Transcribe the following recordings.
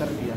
कर दिया।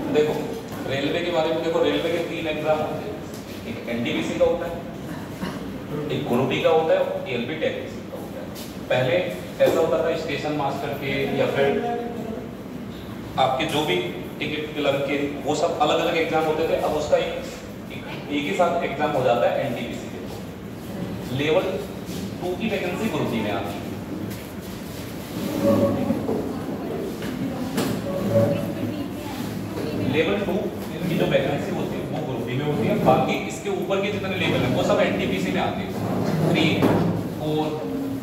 देखो रेलवे के बारे में देखो, रेलवे के 3 एग्जाम होते हैं, एक एनटीपीसी का होता है, एक ग्रुप डी का होता है, एएलपी टेक्नीशियन का होता है। पहले ऐसा होता था स्टेशन मास्टर के या फिर आपके जो भी टिकट क्लर्क के, वो सब अलग अलग एग्जाम होते थे। अब उसका एक ही साथ एग्जाम हो जाता है एनटीपीसी के। लेवल 2 की वैकेंसी ग्रुप डी में आती है। लेवल 2 की जो वैकेंसी होती है वो ग्रुप डी में होती है। बाकी इसके ऊपर के जितने लेवल हैं वो सब एनटीपीसी में आते हैं। 3, 4,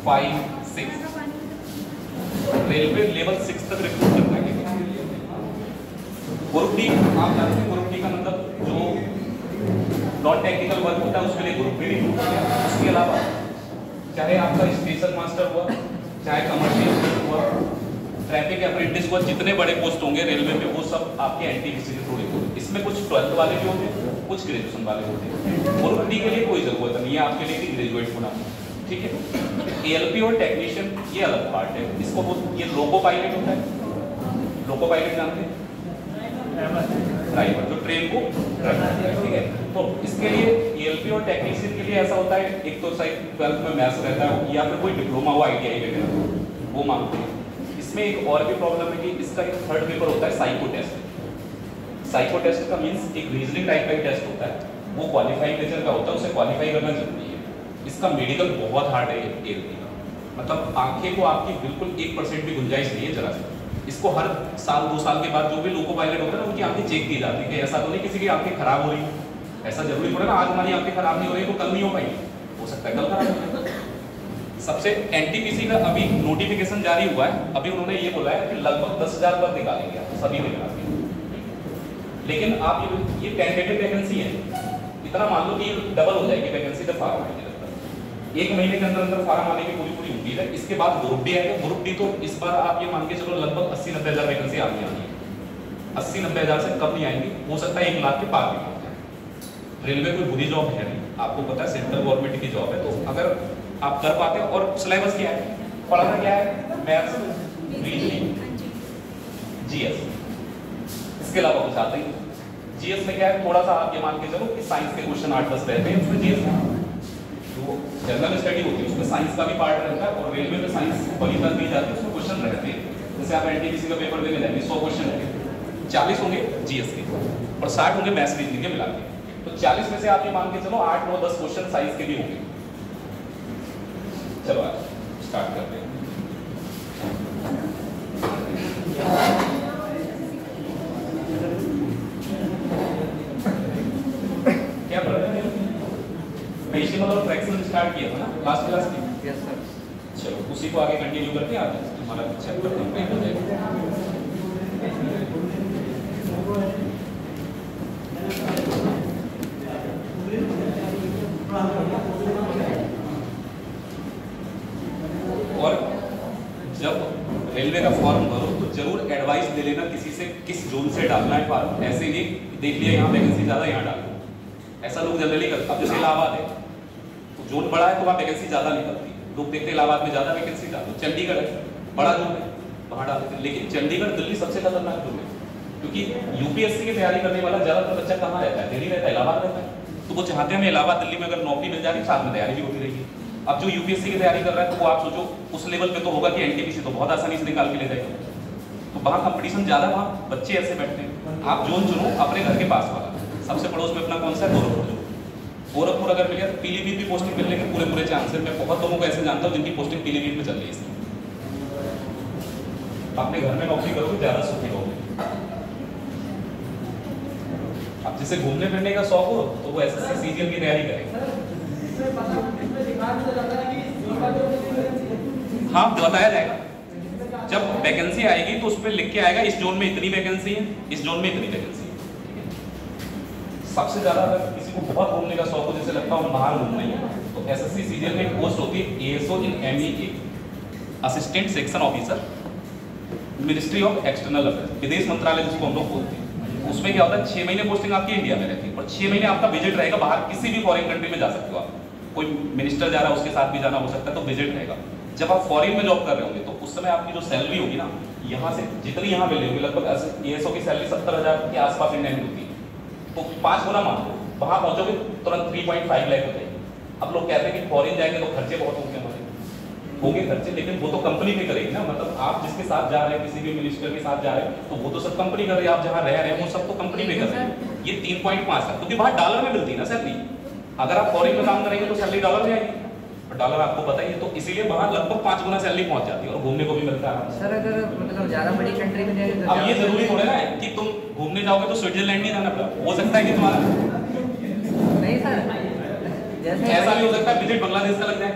5, 6 रेलवे लेवल 6 तक रिक्रूट करता है। ग्रुप डी आप जानते हैं, ग्रुप डी का मतलब जो नॉन टेक्निकल वर्क होता है उसके लिए ग्रुप डी रिक्रूट करता है। उसके अलावा चाहे आपका स्टेशन मास्टर हुआ, चाहे कमर्शियल हुआ, ट्रैफिक अप्रेंटिस हुआ, जितने बड़े पोस्ट होंगे रेलवे में वो सब आपके एनटीपीसी के थ्रू रिक्रूट। इसमें कुछ 12th वाले भी होते हैं, कुछ ग्रेजुएशन वाले होते हैं। ग्रुप डी के लिए कोई जरूरत नहीं है आपके लिए कि ग्रेजुएट होना, ठीक है। एएलपी और टेक्नीशियन ये अलग पार्ट है। इसको ये लोको पायलट होता है। लोको पायलट जानते हैं, ड्राइवर जो ट्रेन को ड्राइव करता है, ठीक है। तो इसके लिए एएलपी और टेक्नीशियन के लिए ऐसा होता है, एक तो शायद 12th में मैथ्स रहता है या फिर कोई डिप्लोमा हुआ आईटीआई वगैरह वो मांगते हैं। इसमें एक और भी प्रॉब्लम है कि इसका एक थर्ड पेपर होता है साइको टेस्ट। साइको टेस्ट का मींस एक रीजनिंग टाइप का टेस्ट होता है, वो क्वालिफाइंग नेचर का होता है, उसे क्वालिफाई करना जरूरी है। इसका मेडिकल बहुत हार्ड है एएलपी का, मतलब आंखें को आपकी बिल्कुल 1% भी गुंजाइश नहीं है जरा से। इसको हर साल 2 साल के बाद जो भी लोको पायलट होता है ना उनकी आंखें चेक की जाती है कि ऐसा तो नहीं किसी की आंखें खराब हो रही है। ऐसा जरूरी थोड़ा ना आज हमारी आंखें खराब नहीं हो रही तो कल नहीं हो पाएगी, हो सकता है कल खराब हो जाए। सबसे एनटीपीसी का अभी नोटिफिकेशन जारी हुआ है, अभी उन्होंने ये बोला है कि लगभग 10,000 पद निकालेंगे सभी में निकालेंगे। लेकिन आप ये टेंटेटिव वैकेंसी है, इतना मान लो कि डबल हो जाएगी वैकेंसी जब फार्म आएंगे। 1 महीने के अंदर अंदर फार्म आने की पूरी उम्मीद है। इसके बाद ग्रुप डी आएगा। ग्रुप डी तो इस बार आप ये मान के चलो लगभग 80-90 हज़ार वैकेंसी आनी है। 80-90 हज़ार से कम नहीं आएंगी, हो सकता है 1 लाख के पार भी पहुंच जाए। रेलवे कोई बुरी जॉब है नहीं, आपको पता है सेंट्रल गवर्नमेंट की जॉब है। तो अगर आप कर पाते हैं, और सिलेबस क्या है, पढ़ाना क्या है, मैथ्स, रीजनिंग, जीएस, इसके अलावा कुछ आता ही नहीं। जीएस में क्या है, थोड़ा सा आप ये मान के चलो कि साइंस के क्वेश्चन 8-10 रहते हैं उसमें। जीएस जो जनरल स्टडी होती है उसमें साइंस का भी पार्ट रहता है, और रेलवे में साइंस बड़ी तक दी जाती है, उसमें क्वेश्चन रहते हैं। जैसे आप एनटीपीसी का पेपर देने जाएंगे 100 क्वेश्चन होंगे, 40 होंगे जीएस के और 60 होंगे मैथ्स रीजनिंग के मिला के। तो 40 में से आप ये मान के चलो 8, 9, 10 क्वेश्चन साइंस के भी होंगे। चलो आज स्टार्ट करते हैं। क्या प्रॉब्लम है? डेसिमल और फ्रैक्शन स्टार्ट किया था ना लास्ट क्लास में? Yes sir. चलो उसी को आगे कंटिन्यू करते हैं। आज हमारा चैप्टर कंप्लीट हो जाएगा। और जब रेलवे का फॉर्म भरो तो जरूर एडवाइस ले लेना किसी से, किस जोन से डालना है फॉर्म। ऐसे नहीं देख लिया यहाँ वैकेंसी ज्यादा यहाँ डाल दो, ऐसा लोग जनरली करते। अब जैसे इलाहाबाद है तो जोन बड़ा है तो वहाँ वैकेंसी ज्यादा निकलती है, लोग देखते हैं इलाहाबाद में ज्यादा वैकेंसी डालो। चंडीगढ़ है बड़ा जोन है वहाँ डाल देते हैं, लेकिन चंडीगढ़ दिल्ली सबसे खतरनाक जोन है, क्योंकि यूपीएससी की तैयारी करने वाला ज्यादातर बच्चा कहाँ रहता है, दिल्ली रहता है, इलाहाबाद रहता है। तो वो चाहते हैं हमें इलाहाबाद दिल्ली में अगर नौकरी मिल जा रही साथ में तैयारी भी होती रहेगी। अब जो यूपीएससी की तैयारी कर रहा है तो वो आप सोचो उस लेवल पे तो होगा कि एनटीपीसी तो बहुत आसानी से निकाल के ले जाएगा। तो वहाँ कंपटीशन ज़्यादा, वहाँ बच्चे ऐसे बैठते हैं। आप जोन चुनो अपने घर के पास वाला, सबसे पड़ोस में अपना कौन सा है, गोरखपुर अगर मिले तो पीलीभीत भी पोस्टिंग मिलने के पूरे चांस है। मैं बहुत लोगों को ऐसे जानता हूँ जिनकी पोस्टिंग पीलीभीत में चल रही है। अपने घर में नौकरी करोगे ज़्यादा सुखी रहोगे। अब जिसे घूमने फिरने का शौक हो तो वो एसएससी सीजीएल की तैयारी करेगा। हाँ बताया जाएगा, जब वैकेंसी आएगी तो उस पर लिख के आएगा इस जोन में इतनी वैकेंसी है, इस जोन में इतनी वैकेंसी है। सबसे ज्यादा अगर किसी को बहुत घूमने का शौक हो, जैसे लगता है बाहर घूमना ही है, तो एसएससी सीजीएल में एक पोस्ट होती है ASO in MEA, assistant section officer, ministry of external affairs, विदेश मंत्रालय जिसको हम लोग बोलते हैं। उसमें क्या होता है 6 महीने पोस्टिंग आपकी इंडिया में रहती है और 6 महीने आपका विजिट रहेगा बाहर, किसी भी फॉरेन कंट्री में जा सकते हो आप। कोई मिनिस्टर जा रहा है उसके साथ भी जाना हो सकता है, तो विजिट रहेगा। जब आप फॉरेन में जॉब कर रहे होंगे तो उस समय आपकी जो सैलरी होगी ना, यहाँ से जितनी यहाँ मिल रही होगी, लगभग एएसओ की सैलरी 70,000 के आसपास इंडियन होती है, तो 5 गुना मान लो, वहाँ पहुँचोगे तुरंत 3.5 लाख हो जाएगी। अब लोग कहते हैं कि फॉरेन जाएंगे तो खर्चे बहुत होंगे हमारे, होंगे खर्चे, लेकिन वो तो कंपनी पे करेगी ना। मतलब आप जिसके साथ जा रहे हैं, किसी भी मिनिस्टर के साथ जा रहे हैं, तो वो तो सब कंपनी कर रही है। आप जहाँ रह रहे हैं वो सब तो कंपनी पे कर रही है। ये 3.5 है, क्योंकि वहाँ डॉलर में मिलती है ना सैलरी। अगर आप फॉरेन में काम करेंगे तो सैलरी डॉलर में आएगी, और डॉलर आपको पता ही है, तो इसीलिए वहाँ लगभग 5 गुना सैलरी पहुँच जाती है और घूमने को भी मिलता है। सर अगर मतलब ज़्यादा बड़ी कंट्री में जाएंगे तो अब ये जरूरी थोड़ा ना है कि तुम घूमने जाओगे तो स्विट्जरलैंड नहीं जाना पड़ा, हो सकता है कि तुम्हारा नहीं सर, जैसे ऐसा भी हो सकता है विजिट बांग्लादेश का लग जाए।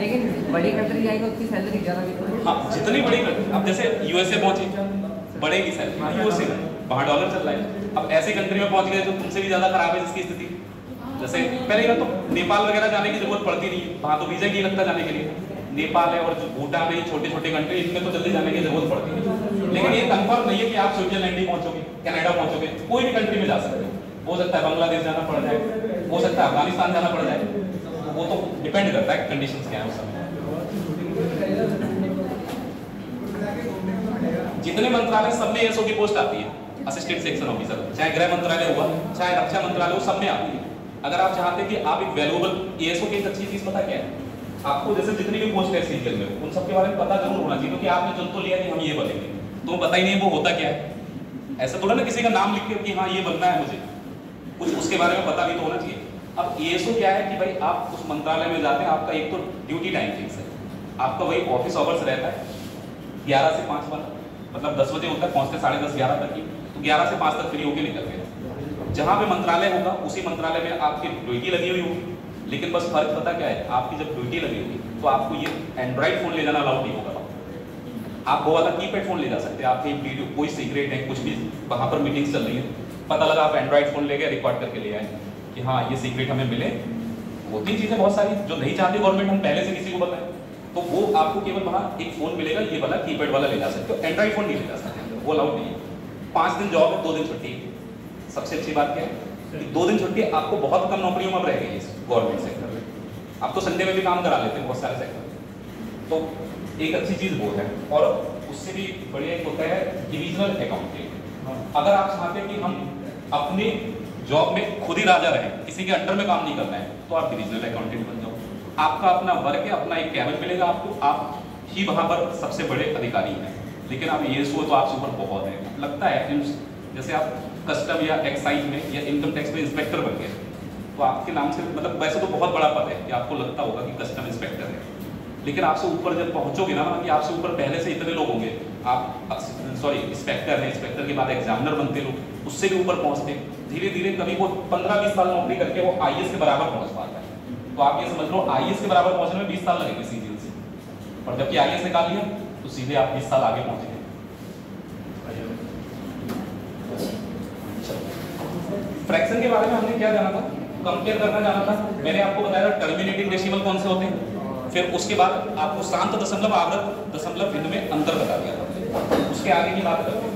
लेकिन बड़ी कंट्री जाएगी उसकी सैलरी ज़्यादा भी। हाँ, जितनी बड़ी कंट्री, अब जैसे यूएसए पहुंची, बढ़ेगी सैलरी, यूएसए वहाँ डॉलर चल रहा है। अब ऐसी कंट्री में पहुंच गए जो तुमसे भी ज़्यादा खराब है जिसकी स्थिति, जैसे पहले तो नेपाल वगैरह जाने की जरूरत पड़ती नहीं है, वहाँ तो वीजा की लगता जाने के लिए। नेपाल है और जो भूटान है, छोटे छोटे कंट्री, इनमें तो जल्दी जाने की जरूरत पड़ती है। लेकिन ये कंफर्म नहीं है कि आप स्विट्जरलैंड ही पहुंचोगे, कनाडा पहुंचोगे, कोई भी कंट्री में जा सकते हो सकता है बांग्लादेश जाना पड़ जाए, हो सकता है अफगानिस्तान जाना पड़ जाए, वो तो डिपेंड करता है कंडीशंस क्या है उस समय। जितने मंत्रालय सब में एएसओ की पोस्ट आती है, असिस्टेंट सेक्शन ऑफिसर, चाहे गृह मंत्रालय हुआ, चाहे रक्षा मंत्रालय हो, सब में आती है। अगर आप चाहते हैं कि आप एक वैल्यूएबल एएसओ की एक अच्छी चीज पता क्या है, आपको जैसे जितनी भी पोस्ट है सीजीएल में, उन सब के बारे में पता जरूर होना चाहिए, क्योंकि आपने चुन तो लिया कि हम ये बनेंगे, तो पता ही नहीं वो होता क्या है। ऐसा थोड़ा ना किसी का नाम लिख के कि हाँ ये बनना है मुझे, कुछ उसके बारे में पता भी तो होना चाहिए। अब एएसओ क्या है कि भाई आप उस मंत्रालय में जाते हैं, आपका एक तो ड्यूटी टाइम फिक्स है, आपका वही ऑफिस आवर्स रहता है 11 से 5 वाला, मतलब 10 बजे होता है, पहुंचते 10:30 11 तक ही, तो 11 से 5 तक फ्री होके निकल गए। जहाँ पे मंत्रालय होगा उसी मंत्रालय में आपकी ड्यूटी लगी हुई होगी, लेकिन बस फर्क पता क्या है, आपकी जब ड्यूटी लगी होगी तो आपको ये एंड्रॉइड फोन ले जाना अलाउड नहीं होगा। आप वो वाला कीपैड फोन ले जा सकते हैं, आपकी वीडियो कोई सीक्रेट है, कुछ भी वहाँ पर मीटिंग्स चल रही है, पता लगा आप एंड्रॉइड फोन ले गए, रिकॉर्ड करके ले आए कि हाँ ये सीक्रेट हमें मिले। होती चीज़ें बहुत सारी जो नहीं चाहती गवर्नमेंट हम पहले से किसी को बताएं, तो वो आपको केवल वहाँ एक फोन मिलेगा, ये वाला कीपैड वाला ले जा सकते हो, एंड्रॉइड फोन नहीं ले जा सकते, वो अलाउड नहीं है। 5 दिन जॉब है, 2 दिन छुट्टी है। सबसे अच्छी बात क्या है कि 2 दिन छुट्टी आपको बहुत कम नौकरियों में अब रह गई है गवर्नमेंट सेक्टर में। अब तो संडे में भी काम करा लेते हैं बहुत सारे सेक्टर, तो एक अच्छी चीज़ वो है। और उससे भी बढ़िया एक होता है डिविजनल अकाउंटिंग। अगर आप चाहते हैं कि हम अपने जॉब में खुद ही राजा रहें, किसी के अंडर में काम नहीं करना है, तो आप डिविजनल अकाउंटेंट बन जाओ। आपका अपना वर्क है, अपना एक कैबिन मिलेगा आपको, आप ही वहाँ पर सबसे बड़े अधिकारी हैं। लेकिन आप एएसओ तो आपसे ऊपर बहुत है, लगता है जैसे आप कस्टम या एक्साइज में या इनकम टैक्स में इंस्पेक्टर बन गए, तो आपके नाम से मतलब वैसे तो बहुत बड़ा पद है कि आपको लगता होगा कि कस्टम इंस्पेक्टर है, लेकिन आपसे ऊपर जब पहुंचोगे ना कि आपसे ऊपर पहले से इतने लोग होंगे, आप सॉरी इंस्पेक्टर है, इंस्पेक्टर के बाद एग्जामिनर बनते लोग, उससे भी ऊपर पहुंचते, धीरे धीरे कभी वो 15-20 साल नौकरी करके वो आईएएस के बराबर पहुंच पाता है। तो आप ये समझ लो आईएएस के बराबर पहुंचने में 20 साल लगेंगे सीजीएल से, और जबकि आईएएस निकाल लिया तो सीधे आप 20 साल आगे पहुंचे। फ्रैक्शन के बारे में हमने क्या जाना था, कंपेयर करना जाना था। मैंने आपको बताया था टर्मिनेटिंग डेसिमल कौन से होते हैं, फिर उसके बाद आपको शांत दशमलव आवर्त दशमलव इनमें अंतर बता दिया था। उसके आगे की बात करते हैं।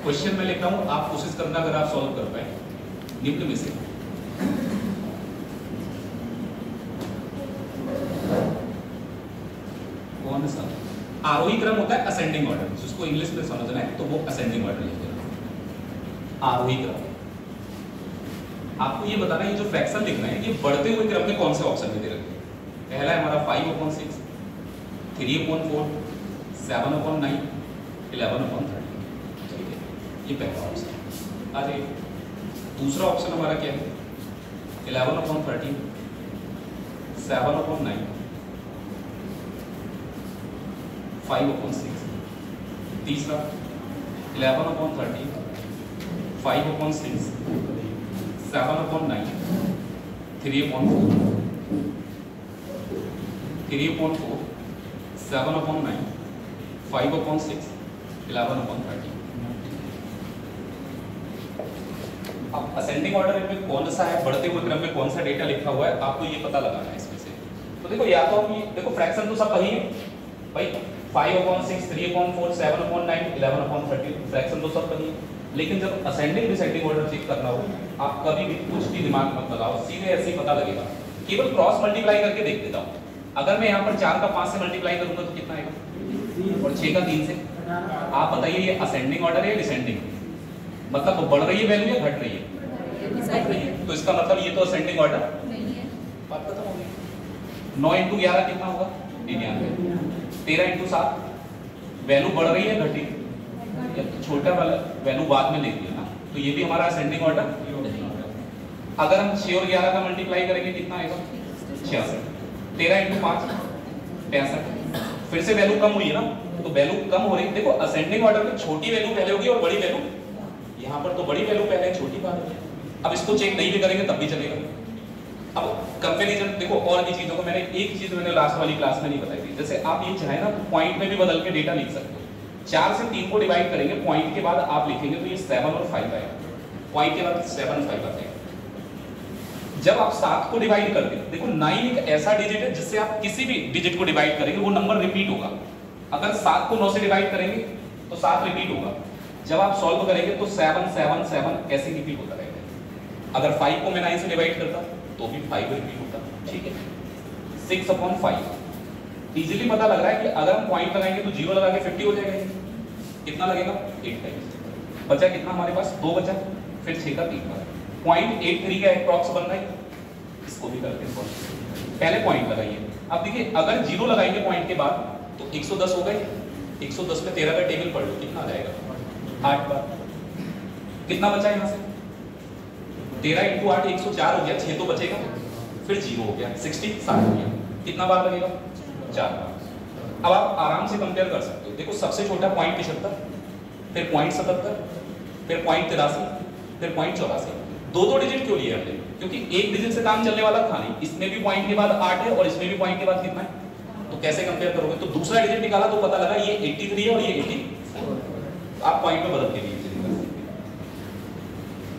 क्वेश्चन में लिख रहा हूं, आप कोशिश करना अगर आप सॉल्व कर पाए। निम्न में से कौन सा आरोही क्रम होता है असेंडिंग ऑर्डर, जिसको इंग्लिश में समझना है तो वो असेंडिंग ऑर्डर लिख देना आरोही क्रम। आपको ये बताना है ये जो फ्रैक्शन लिखना है ये बढ़ते हुए क्रम में कौन से ऑप्शन में दे रखे हैं। पहला है हमारा 5/6, 3/4, 7/9, 11/30। ठीक है, ये पहला ऑप्शन। अरे दूसरा ऑप्शन हमारा क्या है 11/13, 7/9, 5/6। तीसरा 11/13, 5/6, 7/9, 3/4, 3/4, 7/9, 5/6, 11/13। अब असेंडिंग ऑर्डर में कौन सा है, बढ़ते हुए क्रम में कौन सा डेटा लिखा हुआ है, आपको ये पता लगाना है इसमें से। तो देखो या तो हम ये देखो फ्रैक्शन तो सब वही है भाई, 5/6, 3/4, 7/9, 11/13 फ्रैक्शन तो सब वही है। लेकिन जब असेंडिंग डिसेंडिंग ऑर्डर चेक करना हो, आप कभी भी कुछ भी दिमाग मत लगाओ, सीधे ऐसे ही पता लगेगा। केवल क्रॉस मल्टीप्लाई करके देख देता हूँ। अगर मैं यहाँ पर 4 का 5 से मल्टीप्लाई करूंगा तो कितना आएगा, और 6 का 3 से। आप बताइए ये असेंडिंग ऑर्डर है या डिसेंडिंग, मतलब वो बढ़ रही है वैल्यू या घट रही है, घट रही है। तो इसका मतलब ये तो असेंडिंग ऑर्डर नहीं है, बात खत्म हो गई। 9 × 11 कितना होगा 99, 13 × 7 वैल्यू बढ़ रही है घटी, छोटा वाला वैल्यू बाद में लिख दिया ना, तो ये भी हमारा असेंडिंग ऑर्डर। अगर हम 6 और 11 का मल्टीप्लाई करेंगे कितना आएगा 66, 13 × 5 65, फिर से वैल्यू कम हुई है ना, तो वैल्यू कम हो रही है। देखो असेंडिंग ऑर्डर में छोटी वैल्यू पहले होगी और बड़ी वैल्यू, यहाँ पर तो बड़ी वैल्यू पहले है छोटी बाद में। अब इसको चेक नहीं भी करेंगे तब भी चलेगा। अब कंपैरिजन देखो, और भी चीजों को मैंने एक चीज मैंने लास्ट वाली क्लास में नहीं बताई थी, जैसे आप ये चाहे ना पॉइंट में भी बदल के डेटा लिख सकते हो। 4 से 3 को डिवाइड करेंगे, पॉइंट के बाद आप लिखेंगे तो ये 7 और 5 आएगा, पॉइंट के बाद 7 5 आ जाएगा। जब आप 7 को डिवाइड करते हैं, देखो 9 एक ऐसा डिजिट है जिससे आप किसी भी डिजिट को डिवाइड करेंगे वो नंबर रिपीट होगा। अगर 7 को 9 से डिवाइड करेंगे तो 7 रिपीट होगा। जब आप सॉल्व करेंगे तो 7 7 7 ऐसे रिपीट होता रहेगा। अगर 5 को मैं 9 से डिवाइड करता तो भी 5 रिपीट होता। ठीक है, 6/5 इजीली पता लग रहा है कि अगर हम पॉइंट लगाएंगे तो 0 लगा के 50 हो जाएगा। कितना लगेगा 8 टाइम्स। बचा कितना हमारे पास 2 बचा, फिर 6 का 3 बार 0.83 का अप्रॉक्स बन रहा है। इसको भी करते हैं, पहले पॉइंट लगाइए। अब देखिए अगर 0 लगाएंगे पॉइंट के बाद तो 110 हो गए। 110 में 13 का टेबल पढ़ लो कितना आ जाएगा 8 बार। कितना बचा यहाँ से 13 × 8 104 हो गया, 6 तो बचेगा, फिर 0 हो गया 60 60 हो गया। कितना बार लगेगा 4 बार। अब आप आराम से कंपेयर कर सकते हो। देखो सबसे छोटा 0.75, फिर 0.77, फिर 0.83, फिर 0.84। दो डिजिट क्यों लिए हमने, क्योंकि एक डिजिट से काम चलने वाला था नहीं। इसमें भी पॉइंट के बाद 8 है और इसमें भी पॉइंट के बाद कितना है, तो कैसे कंपेयर करोगे। तो दूसरा डिजिट निकाला तो पता लगा ये 83 है और ये 84। आप पॉइंट में बदल के लिए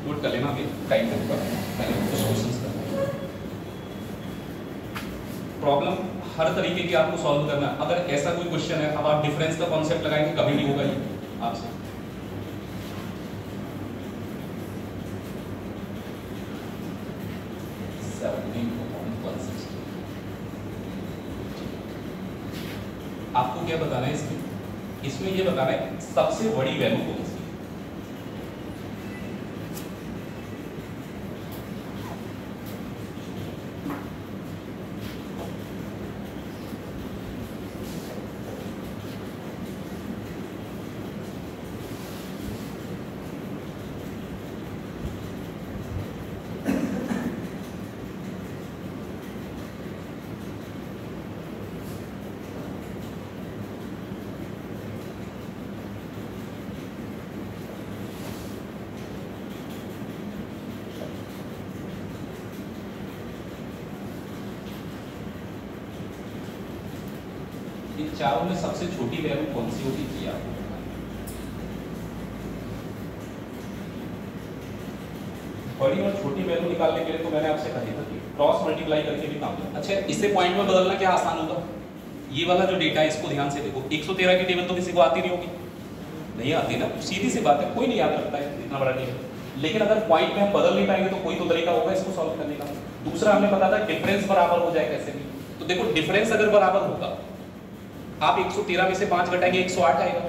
नोट कर लेना, अभी टाइम लगेगा। पहले कुछ क्वेश्चंस करना, प्रॉब्लम हर तरीके की आपको सॉल्व करना है। अगर ऐसा कोई क्वेश्चन है, अब आप डिफरेंस का कॉन्सेप्ट लगाएंगे कभी नहीं होगा ये आपसे। आपको क्या बताना है इसमें ये बताना है सबसे बड़ी वैल्यू कौन सी है। चारों में सबसे छोटी वैल्यू कौन सी होगी ये आपको बताना है। बड़ी और छोटी वैल्यू निकालने के लिए तो मैंने आपसे कही था कि क्रॉस मल्टीप्लाई करके भी काम करना। अच्छा इससे पॉइंट में बदलना क्या आसान होगा, ये वाला जो डेटा है इसको ध्यान से देखो। 113 की टेबल तो किसी को आती नहीं होगी, नहीं आती ना, सीधी सी बात है, कोई नहीं याद रखता है इतना बड़ा टेबल। लेकिन अगर पॉइंट में हम बदल नहीं पाएंगे तो कोई तो तरीका होगा इसको सॉल्व करने का। दूसरा हमें पता था डिफरेंस बराबर हो जाए कैसे भी। तो देखो डिफरेंस अगर बराबर होगा आप 113 में से 5 घटाएंगे 108 आएगा।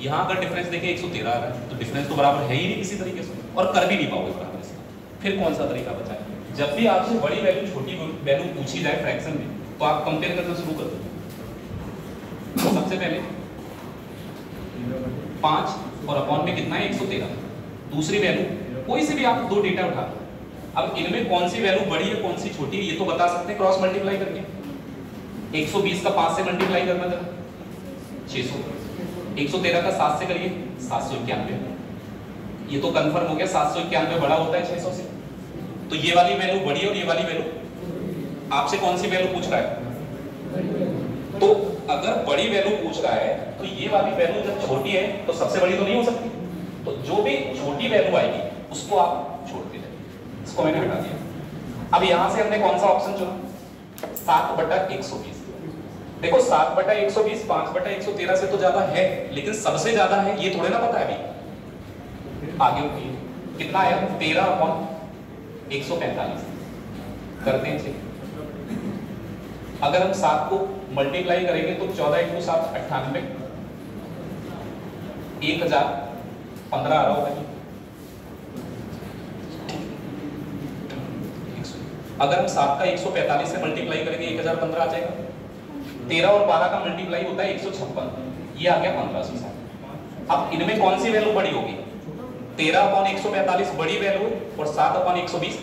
यहाँ अगर डिफरेंस देखें 113 आ रहा है, तो डिफरेंस तो बराबर है ही नहीं किसी तरीके से, और कर भी नहीं पाओगे बराबर इसका। फिर कौन सा तरीका बचा है? जब भी आपसे बड़ी वैल्यू छोटी वैल्यू पूछी जाए फ्रैक्शन में, तो आप कंपेयर करना शुरू कर दो। तो सबसे पहले 5 और अपॉन में कितना है 113। दूसरी वैल्यू कोई से भी आप दो डेटा उठा लो, अब इनमें कौन सी वैल्यू बड़ी है कौन सी छोटी है ये तो बता सकते हैं क्रॉस मल्टीप्लाई करके। 120 का 5 से मल्टीप्लाई करना जरा 600, 113 का 7 से करिए 791। ये तो कंफर्म हो गया 791 बड़ा होता है 600 से। तो ये वाली वैल्यू बड़ी है और ये वाली वैल्यू, आपसे कौन सी वैल्यू पूछ रहा है? तो अगर बड़ी वैल्यू पूछ रहा है तो ये वाली वैल्यू जब छोटी है तो सबसे बड़ी तो नहीं हो सकती, तो जो भी छोटी वैल्यू आएगी उसको आप छोड़ते जाइए। इसको मैंने हटा दिया। अब यहां से हमने कौन सा ऑप्शन चुना? 7/120। देखो 7/120 5/113 से तो ज्यादा है, लेकिन सबसे ज्यादा है ये थोड़े ना पता है अभी। आगे उठिए, कितना आया? 13/145 करते हैं चेक। अगर हम 7 को मल्टीप्लाई करेंगे तो 14 × 7 98, 1015 आ रहा होगा। अगर हम 7 का 145 से मल्टीप्लाई करेंगे 1015 आ जाएगा। 13 और 12 का मल्टीप्लाई होता है 156, ये आ गया 1560। अब इनमें कौन सी वैल्यू बड़ी होगी? 13/145 बड़ी वैल्यू और 7/120,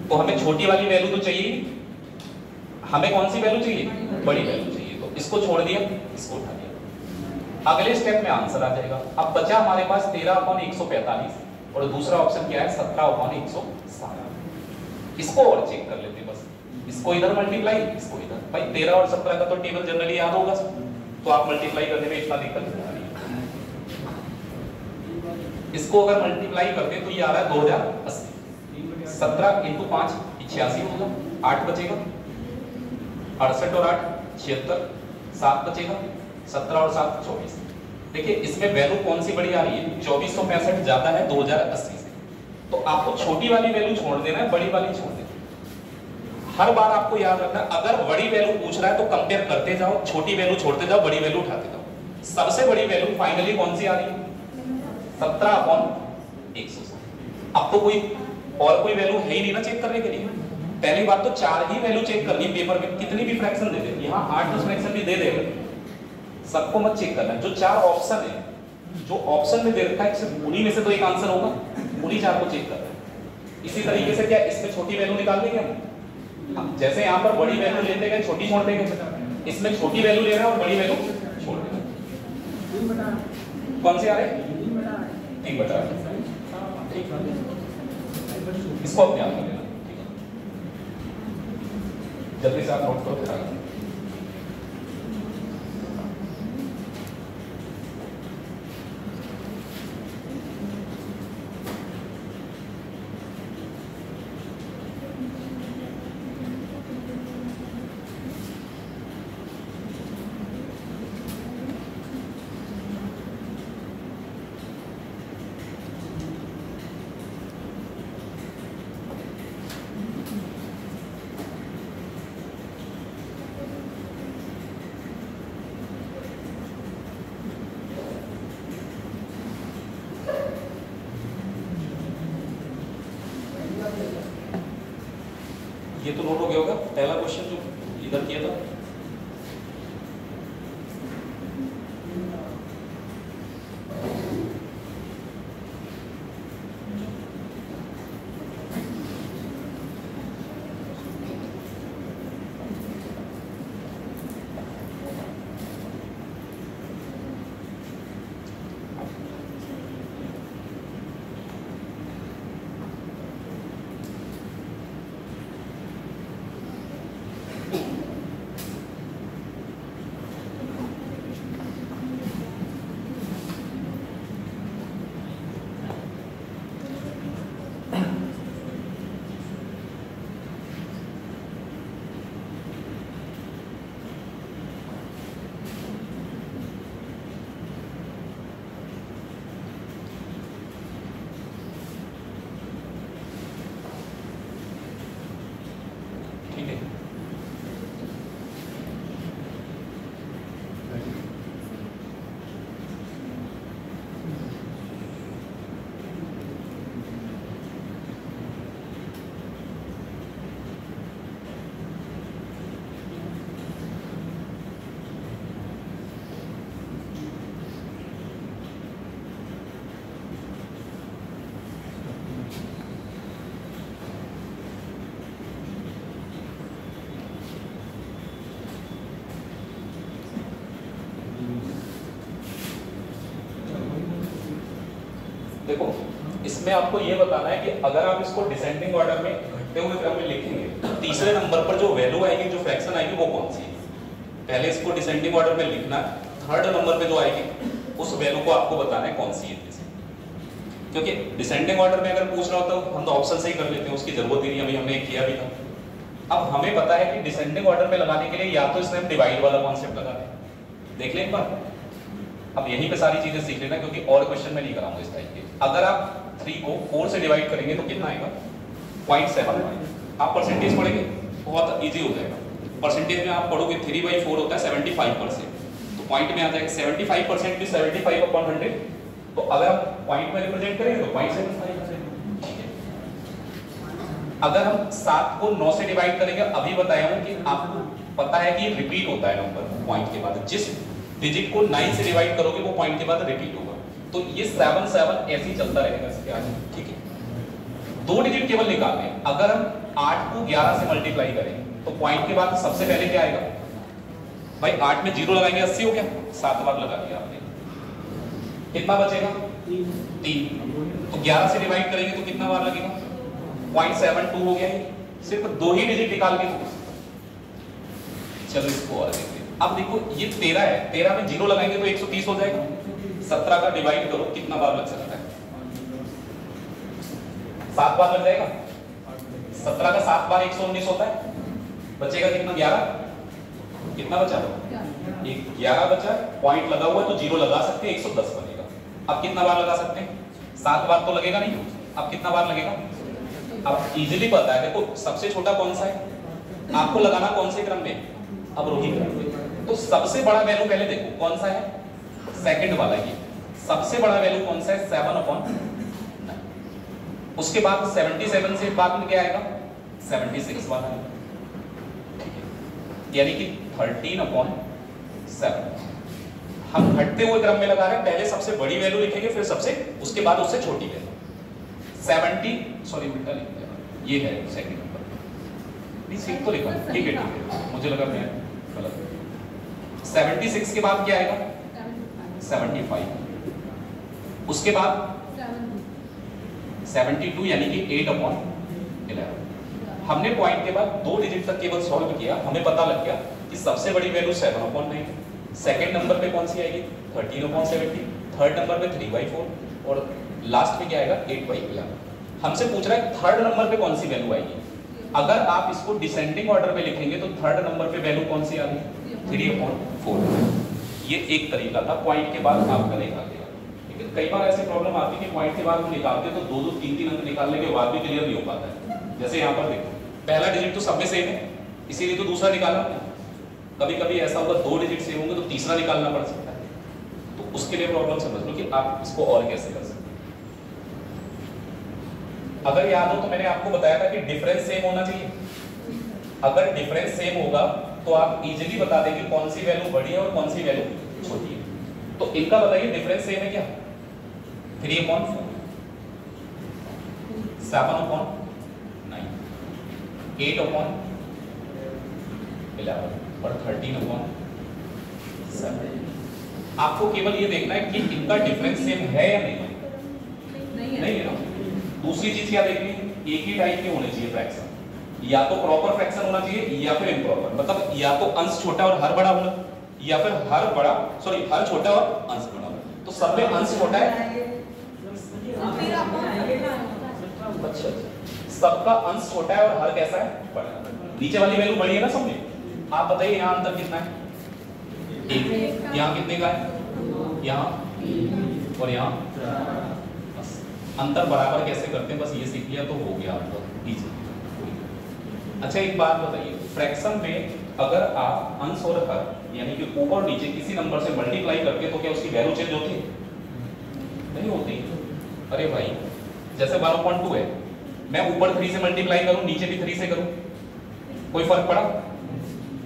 तो हमें छोटी वाली वैल्यू तो चाहिए ही, हमें कौन सी वैल्यू चाहिए? बड़ी वैल्यू चाहिए। तो इसको छोड़ दिया, इसको उठा दिया। अगले स्टेप में आंसर आ जाएगा। अब बचा हमारे पास 13/145 और दूसरा ऑप्शन क्या है? 17/160। इसको और चेक कर लेते बस, इसको इधर मल्टीप्लाई, इसको इधर। भाई 13 और 17 का तो टेबल जनरली याद होगा, तो आप मल्टीप्लाई करने में इतना दिक्कत नहीं। इसको अगर मल्टीप्लाई करते तो ये आ रहा है 2080। 17 × 5 86 होगा, 8 बचेगा। 68 और 8 76, 7 बचेगा। 17 और 7 24। देखिए इसमें वैल्यू कौन सी बड़ी आ रही है? 2465 ज्यादा है 2080 से, तो आपको छोटी वाली वैल्यू छोड़ देना है, बड़ी वाली छोड़ देना। हर बार आपको याद रखना, अगर बड़ी वैल्यू पूछ रहा है तो कंपेयर करते जाओ, छोटी वैल्यू छोड़ते जाओ, बड़ी वैल्यू उठाते जाओ। सबसे बड़ी वैल्यू फाइनली कौन सी आ रही है? 17/160। अब तो कोई और कोई वैल्यू है ही नहीं ना चेक करने के लिए। पहली बात तो 4 ही वैल्यू चेक करनी है, पेपर में कितनी भी फ्रैक्शन दे दे, यहाँ 8-10 फ्रैक्शन भी दे देगा, सबको मत चेक करना। जो 4 ऑप्शन है, जो ऑप्शन में दे रखा है सिर्फ उन्हीं में से तो एक आंसर होगा, उन्हीं 4 को चेक करना है। इसी तरीके से क्या इसमें छोटी वैल्यू निकाल देंगे हम, जैसे यहाँ पर बड़ी वैल्यू लेते गए छोटी छोड़ देंगे, इसमें छोटी वैल्यू ले रहे हैं और बड़ी वैल्यू छोड़ देंगे। कौन से आ रहे? 3/8। इसको आप ध्यान कर लेना, जल्दी से आप नोट करो। ये तो नोट हो गया होगा, पहला क्वेश्चन जो इधर किया था। देखो इसमें आपको ये बताना है कि अगर आप इसको डिसेंडिंग ऑर्डर में घटते हुए क्रम में लिखेंगे तो तीसरे नंबर पर जो वैल्यू आएगी, जो फ्रैक्शन आएगी वो कौन सी है। पहले इसको डिसेंडिंग ऑर्डर में लिखना, थर्ड नंबर पे जो आएगी उस वैल्यू को आपको बताना है कौन सी है। क्योंकि डिसेंडिंग ऑर्डर में अगर पूछ रहा हो तो हम तो ऑप्शन से ही कर लेते हैं, उसकी जरूरत ही नहीं, अभी हमने किया भी था। अब हमें पता है कि डिसेंडिंग ऑर्डर में लगाने के लिए या तो इसमें हम डिवाइड वाला कॉन्सेप्ट लगा दें, देख लें एक बार। अब यहीं पे सारी चीजें सीख लेना, क्योंकि और क्वेश्चन में नहीं कराऊंगा इस टाइप के। अगर आप 3 को 4 से डिवाइड करेंगे तो कितना आएगा 0.7। आप परसेंटेज पढ़ेंगे बहुत इजी हो जाएगा। परसेंटेज में आप पढ़ोगे 3/4 होता है 75%, तो पॉइंट में आ जाएगा 75% भी 75/100। तो अगर हम पॉइंट में रिप्रेजेंट करेंगे तो 0.75। ठीक है, अगर हम 7 को 9 से डिवाइड करेंगे, अभी बताया हूं कि आपको पता है कि रिपीट होता है नंबर पॉइंट के बाद। जिस डिजिट को 9 से डिवाइड करोगे वो पॉइंट के बाद रिपीट होगा। तो ये 7 7 ऐसे ही चलता रहेगा इसके आगे। ठीक है, 2 डिजिट केवल निकालने। अगर हम 8 को 11 से मल्टीप्लाई करें तो पॉइंट के बाद सबसे पहले क्या आएगा भाई, 8 में 0 लगाएंगे 80 हो गया, 7 बार लगा दिया आपने, कितना बचेगा 3। तो 11 से डिवाइड करेंगे तो कितना बार लगेगा 0.72 हो गया। सिर्फ 2 ही डिजिट निकाल के। चलो इसको और देखते हैं। अब देखो ये 13 है, 13 में 0 लगाएंगे तो 130 हो जाएगा। 17 का डिवाइड करो कितना बार लग सकता है, 7 बार लग जाएगा। 17 का 7 बार 119 होता है, बचेगा कितना 11। कितना बचा 11 बचा। पॉइंट लगा हुआ तो 0 लगा सकते हैं, 110 बनेगा। अब कितना बार लगा सकते हैं 7 बार तो लगेगा नहीं। अब कितना बार लगेगा, अब इजीली पता है। देखो सबसे छोटा कौन सा है, आपको लगाना कौन से क्रम में, अब रोही क्रम में। तो सबसे बड़ा वैल्यू पहले देखो कौन सा है, सेकंड वाला। ये सबसे बड़ा वैल्यू कौन सा है 7/9। उसके बाद 77 से बाद में क्या आएगा 76 वाला है। यानी कि 13/7। हम घटते हुए क्रम में लगा रहे हैं, पहले सबसे बड़ी वैल्यू लिखेंगे, फिर सबसे उसके बाद उससे छोटी वैल्यू। 70 सॉरी उल्टा लिख दिया, ये है सेकंड नंबर। ठीक तो लिखा, ठीक है ठीक है, मुझे लगा मैं गलत। 76 के बाद क्या आएगा 75। उसके बाद 72 यानी कि 8/11। हमने पॉइंट के बाद 2 डिजिट तक केवल सॉल्व किया, हमें पता लग गया कि सबसे बड़ी वैल्यू 7/9। सेकंड नंबर पे कौन सी आएगी 13/70, थर्ड नंबर पे 3/4 और लास्ट में क्या आएगा 8/11। हमसे पूछ रहा है थर्ड नंबर पे कौन सी वैल्यू आएगी। अगर आप इसको डिसेंडिंग ऑर्डर में लिखेंगे तो थर्ड नंबर पे वैल्यू कौन सी आ गई 3/4। ये एक तरीका था पॉइंट के बाद आपका निकाल देगा। लेकिन कई बार ऐसी प्रॉब्लम आती है कि पॉइंट के बाद हम निकालते हैं तो 2 3 अंक निकालने के बाद भी क्लियर नहीं हो पाता है। जैसे यहाँ पर देखो पहला डिजिट तो सब में सेम है, इसीलिए तो दूसरा निकालना। कभी कभी ऐसा होगा 2 डिजिट सेम होंगे तो तीसरा निकालना पड़ सकता है। तो उसके लिए प्रॉब्लम समझ लो कि आप इसको और कैसे कर सकते हैं। अगर याद हो तो मैंने आपको बताया था कि डिफरेंस सेम होना चाहिए। अगर डिफरेंस सेम होगा तो आप इजीली बता देंगे कौन सी वैल्यू बड़ी है और कौन सी वैल्यू छोटी है। तो इनका बताइए डिफरेंस सेम है क्या 3/4, 7/9, 8/11 और 13/7। आपको केवल ये देखना है कि इनका डिफरेंस सेम है या नहीं है ना। दूसरी चीज क्या देखनी है, एक ही टाइप के होने चाहिए फ्रैक्शन। या तो प्रॉपर फ्रैक्शन होना चाहिए या फिर इम्प्रॉपर, मतलब या तो अंश छोटा और हर बड़ा होना, या फिर हर छोटा और अंश बड़ा होना। तो सब में अंश छोटा है, अच्छा सबका अंश छोटा है और हर कैसा है बड़ा। नीचे वाली वैल्यू बड़ी है ना सब में। आप बताइए यहाँ अंतर कितना है 1, यहाँ कितने का है, यहाँ और यहाँ। अंतर बराबर कैसे करते हैं बस ये सीख लिया तो हो गया आपको इजी। अच्छा एक बात बताइए, फ्रैक्शन में अगर आप अंश और हर यानी कि ऊपर और नीचे किसी नंबर से मल्टीप्लाई करते तो क्या उसकी वैल्यू चेंज होती है? नहीं होती। अरे भाई जैसे 12.2 है, मैं ऊपर 3 से मल्टीप्लाई करूं नीचे भी 3 से करूं, कोई फर्क पड़ा?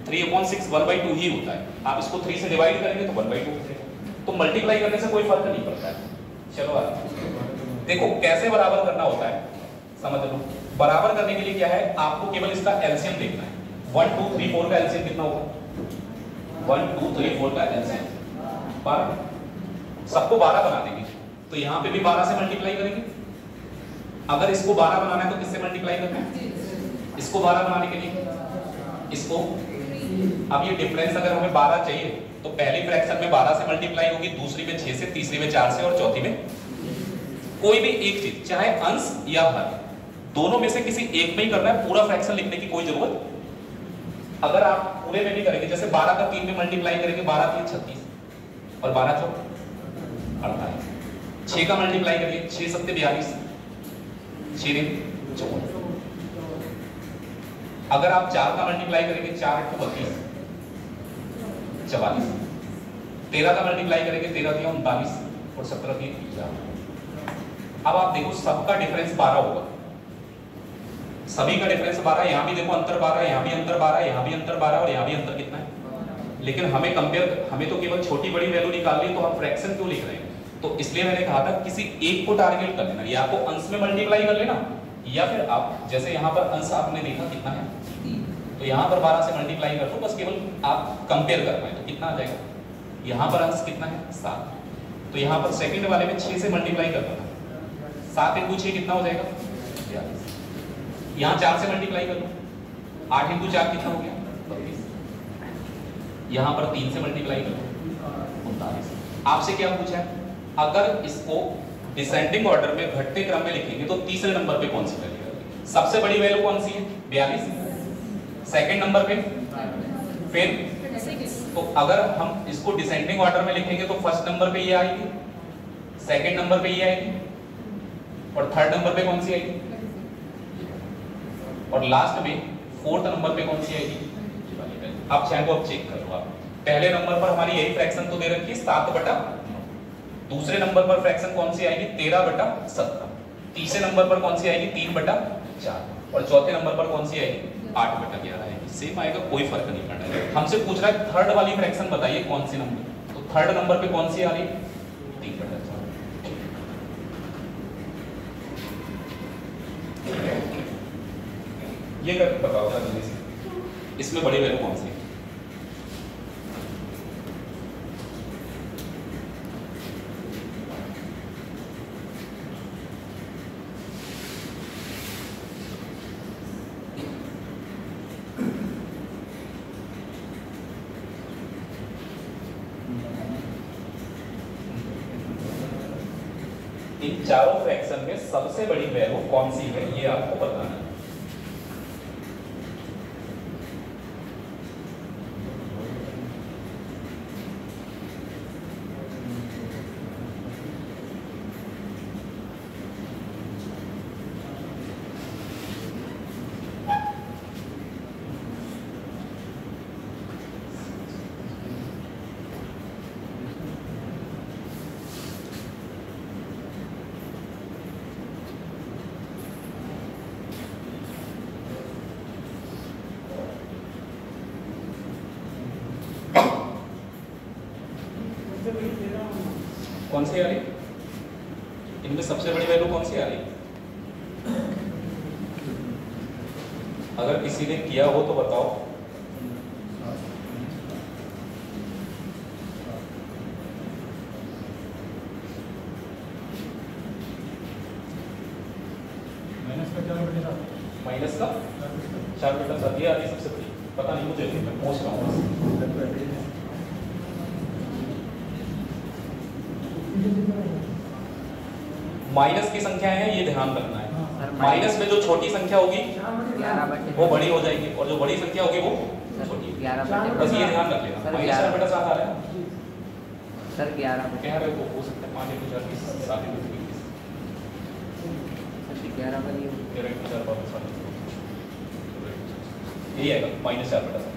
3/6 1/2 ही होता है। आप इसको 3 से डिवाइड करेंगे तो 1/2 हो जाएगा। तो मल्टीप्लाई करने से कोई फर्क नहीं पड़ता है। चलो आगे देखो कैसे बराबर करना होता है, समझ लो। बराबर करने के लिए क्या है, आपको केवल इसका एलसीएम देखना है। 1 2 3 4 का एलसीएम कितना होगा 1 2 3 4 का एलसीएम 12। सबको 12 बना देंगे तो यहाँ पे भी 12 से मल्टीप्लाई करेंगे। अगर इसको 12 बनाना है तो किससे मल्टीप्लाई करना है? इसको 12 बनाने के लिए इसको, अब ये डिफरेंस अगर हमें 12 चाहिए तो पहली फ्रैक्शन में 12 से मल्टीप्लाई होगी, दूसरी में 6 से, तीसरी में 4 से और चौथी में कोई भी एक चीज, चाहे अंश या भाग, दोनों में से किसी एक में ही करना है। पूरा फ्रैक्शन लिखने की कोई जरूरत अगर आप पूरे में नहीं करेंगे, जैसे 12 का 3 में मल्टीप्लाई करेंगे, 12 3 36 और 12 4 48, 6 का मल्टीप्लाई करिए, 6 7 42, 6 4। अगर आप 4 का मल्टीप्लाई करेंगे, 4 8 32 44, 13 का मल्टीप्लाई करेंगे, 13 3 39 और 17 3 50। अब आप देखो सबका डिफरेंस 12 होगा, सभी का डिफरेंस 12। यहां भी देखो अंतर 12, यहां भी अंतर 12, यहां भी अंतर 12 और यहां भी अंतर कितना है? लेकिन हमें कंपेयर, हमें तो केवल छोटी बड़ी वैल्यू निकालनी है, तो हम फ्रैक्शन क्यों लिख रहे हैं? तो इसलिए मैंने कहा था किसी एक को टारगेट कर लेना, या तो अंश में मल्टीप्लाई कर लेना, या फिर आप जैसे यहां पर अंश आपने देखा कितना है, तो यहां पर 12 से मल्टीप्लाई कर दो, बस केवल आप कंपेयर कर पाए तो कितना आ जाएगा? यहां पर अंश कितना है? 7, तो यहां पर सेकंड वाले में 6 से मल्टीप्लाई कर दो, 7 × 6 कितना हो जाएगा? 42। यहां 4 से मल्टीप्लाई कर लो, 8 × 4 कितना हो गया? 32। यहां पर 3 से मल्टीप्लाई कर लो, 39। आपसे क्या पूछा है? अगर इसको डिसेंडिंग ऑर्डर में घटते क्रम में लिखेंगे तो तीसरे नंबर पे कौन सी वैल्यू है? सबसे बड़ी वैल्यू कौन सी है? 42। सेकंड नंबर पे फिर, तो अगर हम इसको डिसेंडिंग ऑर्डर में लिखेंगे तो फर्स्ट नंबर पे ये आएगी, सेकंड नंबर पे ये आएगी और थर्ड नंबर पे कौन सी आएगी, और लास्ट में फोर्थ नंबर पे कौन सी आएगी? आप चाहे तो अब चेक कर लो। आप पहले नंबर पर हमारी यही फ्रैक्शन तो दे रखी है 7/9, दूसरे नंबर पर फ्रैक्शन कौन सी आएगी? 13/17, तीसरे नंबर पर कौन सी आएगी? 3/4 और चौथे नंबर पर कौन सी आएगी? 8/11 आएगी। सेम आएगा, कोई फर्क नहीं पड़ना है। हमसे पूछ रहा है थर्ड वाली फ्रैक्शन बताइए कौन सी नंबर, तो थर्ड नंबर पे कौन सी आ रही है? 3/4। ये कर बताओ जल्दी से, इसमें बड़ी वैल्यू कौन सी है? इन चारों फ्रैक्शन में सबसे बड़ी वैल्यू कौन सी है ये आपको बताना है। कौन सी आ रही? इनमें सबसे बड़ी वैल्यू कौन सी आ रही? अगर किसी ने किया हो तो बताओ। माइनस का 4/7 ये आ रही सबसे बड़ी, पता नहीं मुझे, मैं पूछ रहा हूँ। माइनस की संख्या है ये ध्यान रखना है, माइनस में जो छोटी संख्या होगी वो बड़ी हो जाएगी और जो बड़ी संख्या होगी वो छोटी, बस ये ध्यान रख लेना। माइनस 4/7 आ रहा है सर 11 कह रहे हो सकता है 5 × 4 20 7 × 11 पर ये 13 × 4 7 यही आएगा -4/7।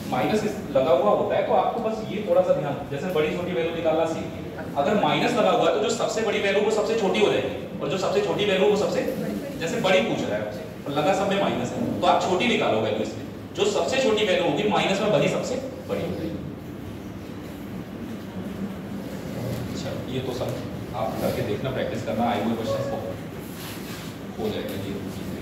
माइनस लगा हुआ होता है तो आपको बस ये थोड़ा सा ध्यान, जैसे बड़ी छोटी वैल्यू निकालना सीखिए। अगर माइनस लगा हुआ है तो जो सबसे बड़ी वैल्यू वो सबसे छोटी हो जाएगी और जो सबसे छोटी वैल्यू वो सबसे, जैसे बड़ी पूछ रहा है आपसे और लगा सब में माइनस है तो आप छोटी निकालो वैल्यू, इसमें जो सबसे छोटी वैल्यू होगी माइनस में वही सबसे बड़ी हो जाएगी। अच्छा ये तो सब आप करके देखना, प्रैक्टिस करना, आए हुए क्वेश्चन हो जाएगा ये चीजें।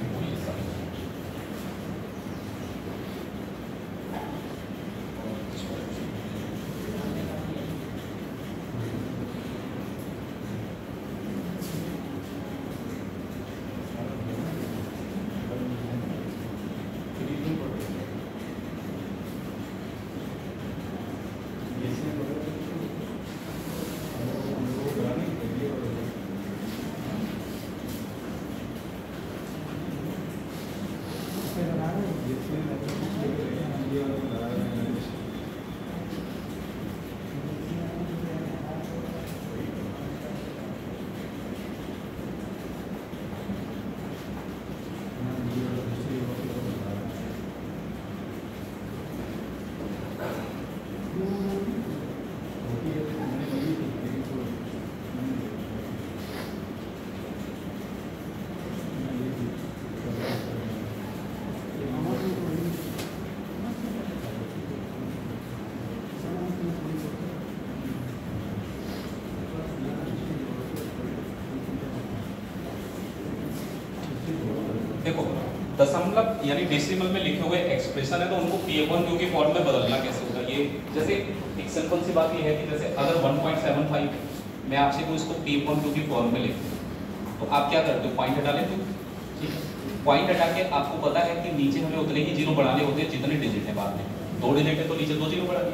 दशमलव यानी डेसिमल में लिखे हुए एक्सप्रेशन है तो उनको P/Q के फॉर्म में बदलना कैसे होगा? ये जैसे एक सिंपल सी बात ये है कि जैसे अगर 1.75 मैं आपसे को इसको P/Q की फॉर्म में लिखूं तो आप क्या करते हो? पॉइंट हटा लेते हो, ठीक है? पॉइंट हटा के आपको पता है कि नीचे हमें उतने ही जीरो बढ़ाने होते हैं जितने डिजिट है बाद में। 2 डिजिट है तो नीचे 2 जीरो बढ़ा दिए।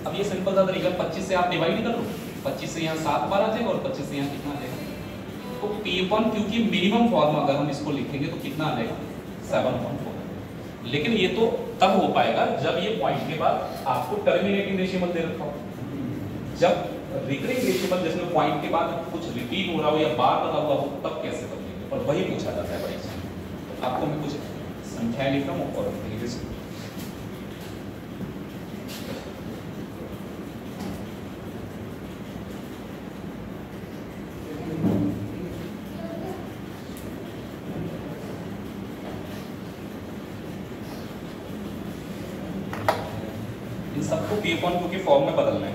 अब ये सिंपल सा तरीका, 25 से आप डिवाइड कर लो, 25 से यहाँ 7 बार आ जाएगा और 25 से यहाँ कितना आ जाएगा? तो P/Q की मिनिमम फॉर्म अगर हम इसको लिखेंगे तो कितना आ जाएगा? 7.4। लेकिन ये तो तब हो पाएगा जब ये पॉइंट के बाद आपको टर्मिनेटिंग डेसिमल दे रखा हो। जब रिकरिंग डेसिमल जिसमें पॉइंट के बाद कुछ रिपीट हो रहा हो या बार लगा हुआ हो तब कैसे बदलेंगे? और वही पूछा जाता है परीक्षा में। आपको मैं कुछ संख्याएं लिख रहा हूँ और धीरे से इन सबको P/Q के फॉर्म में बदलना है।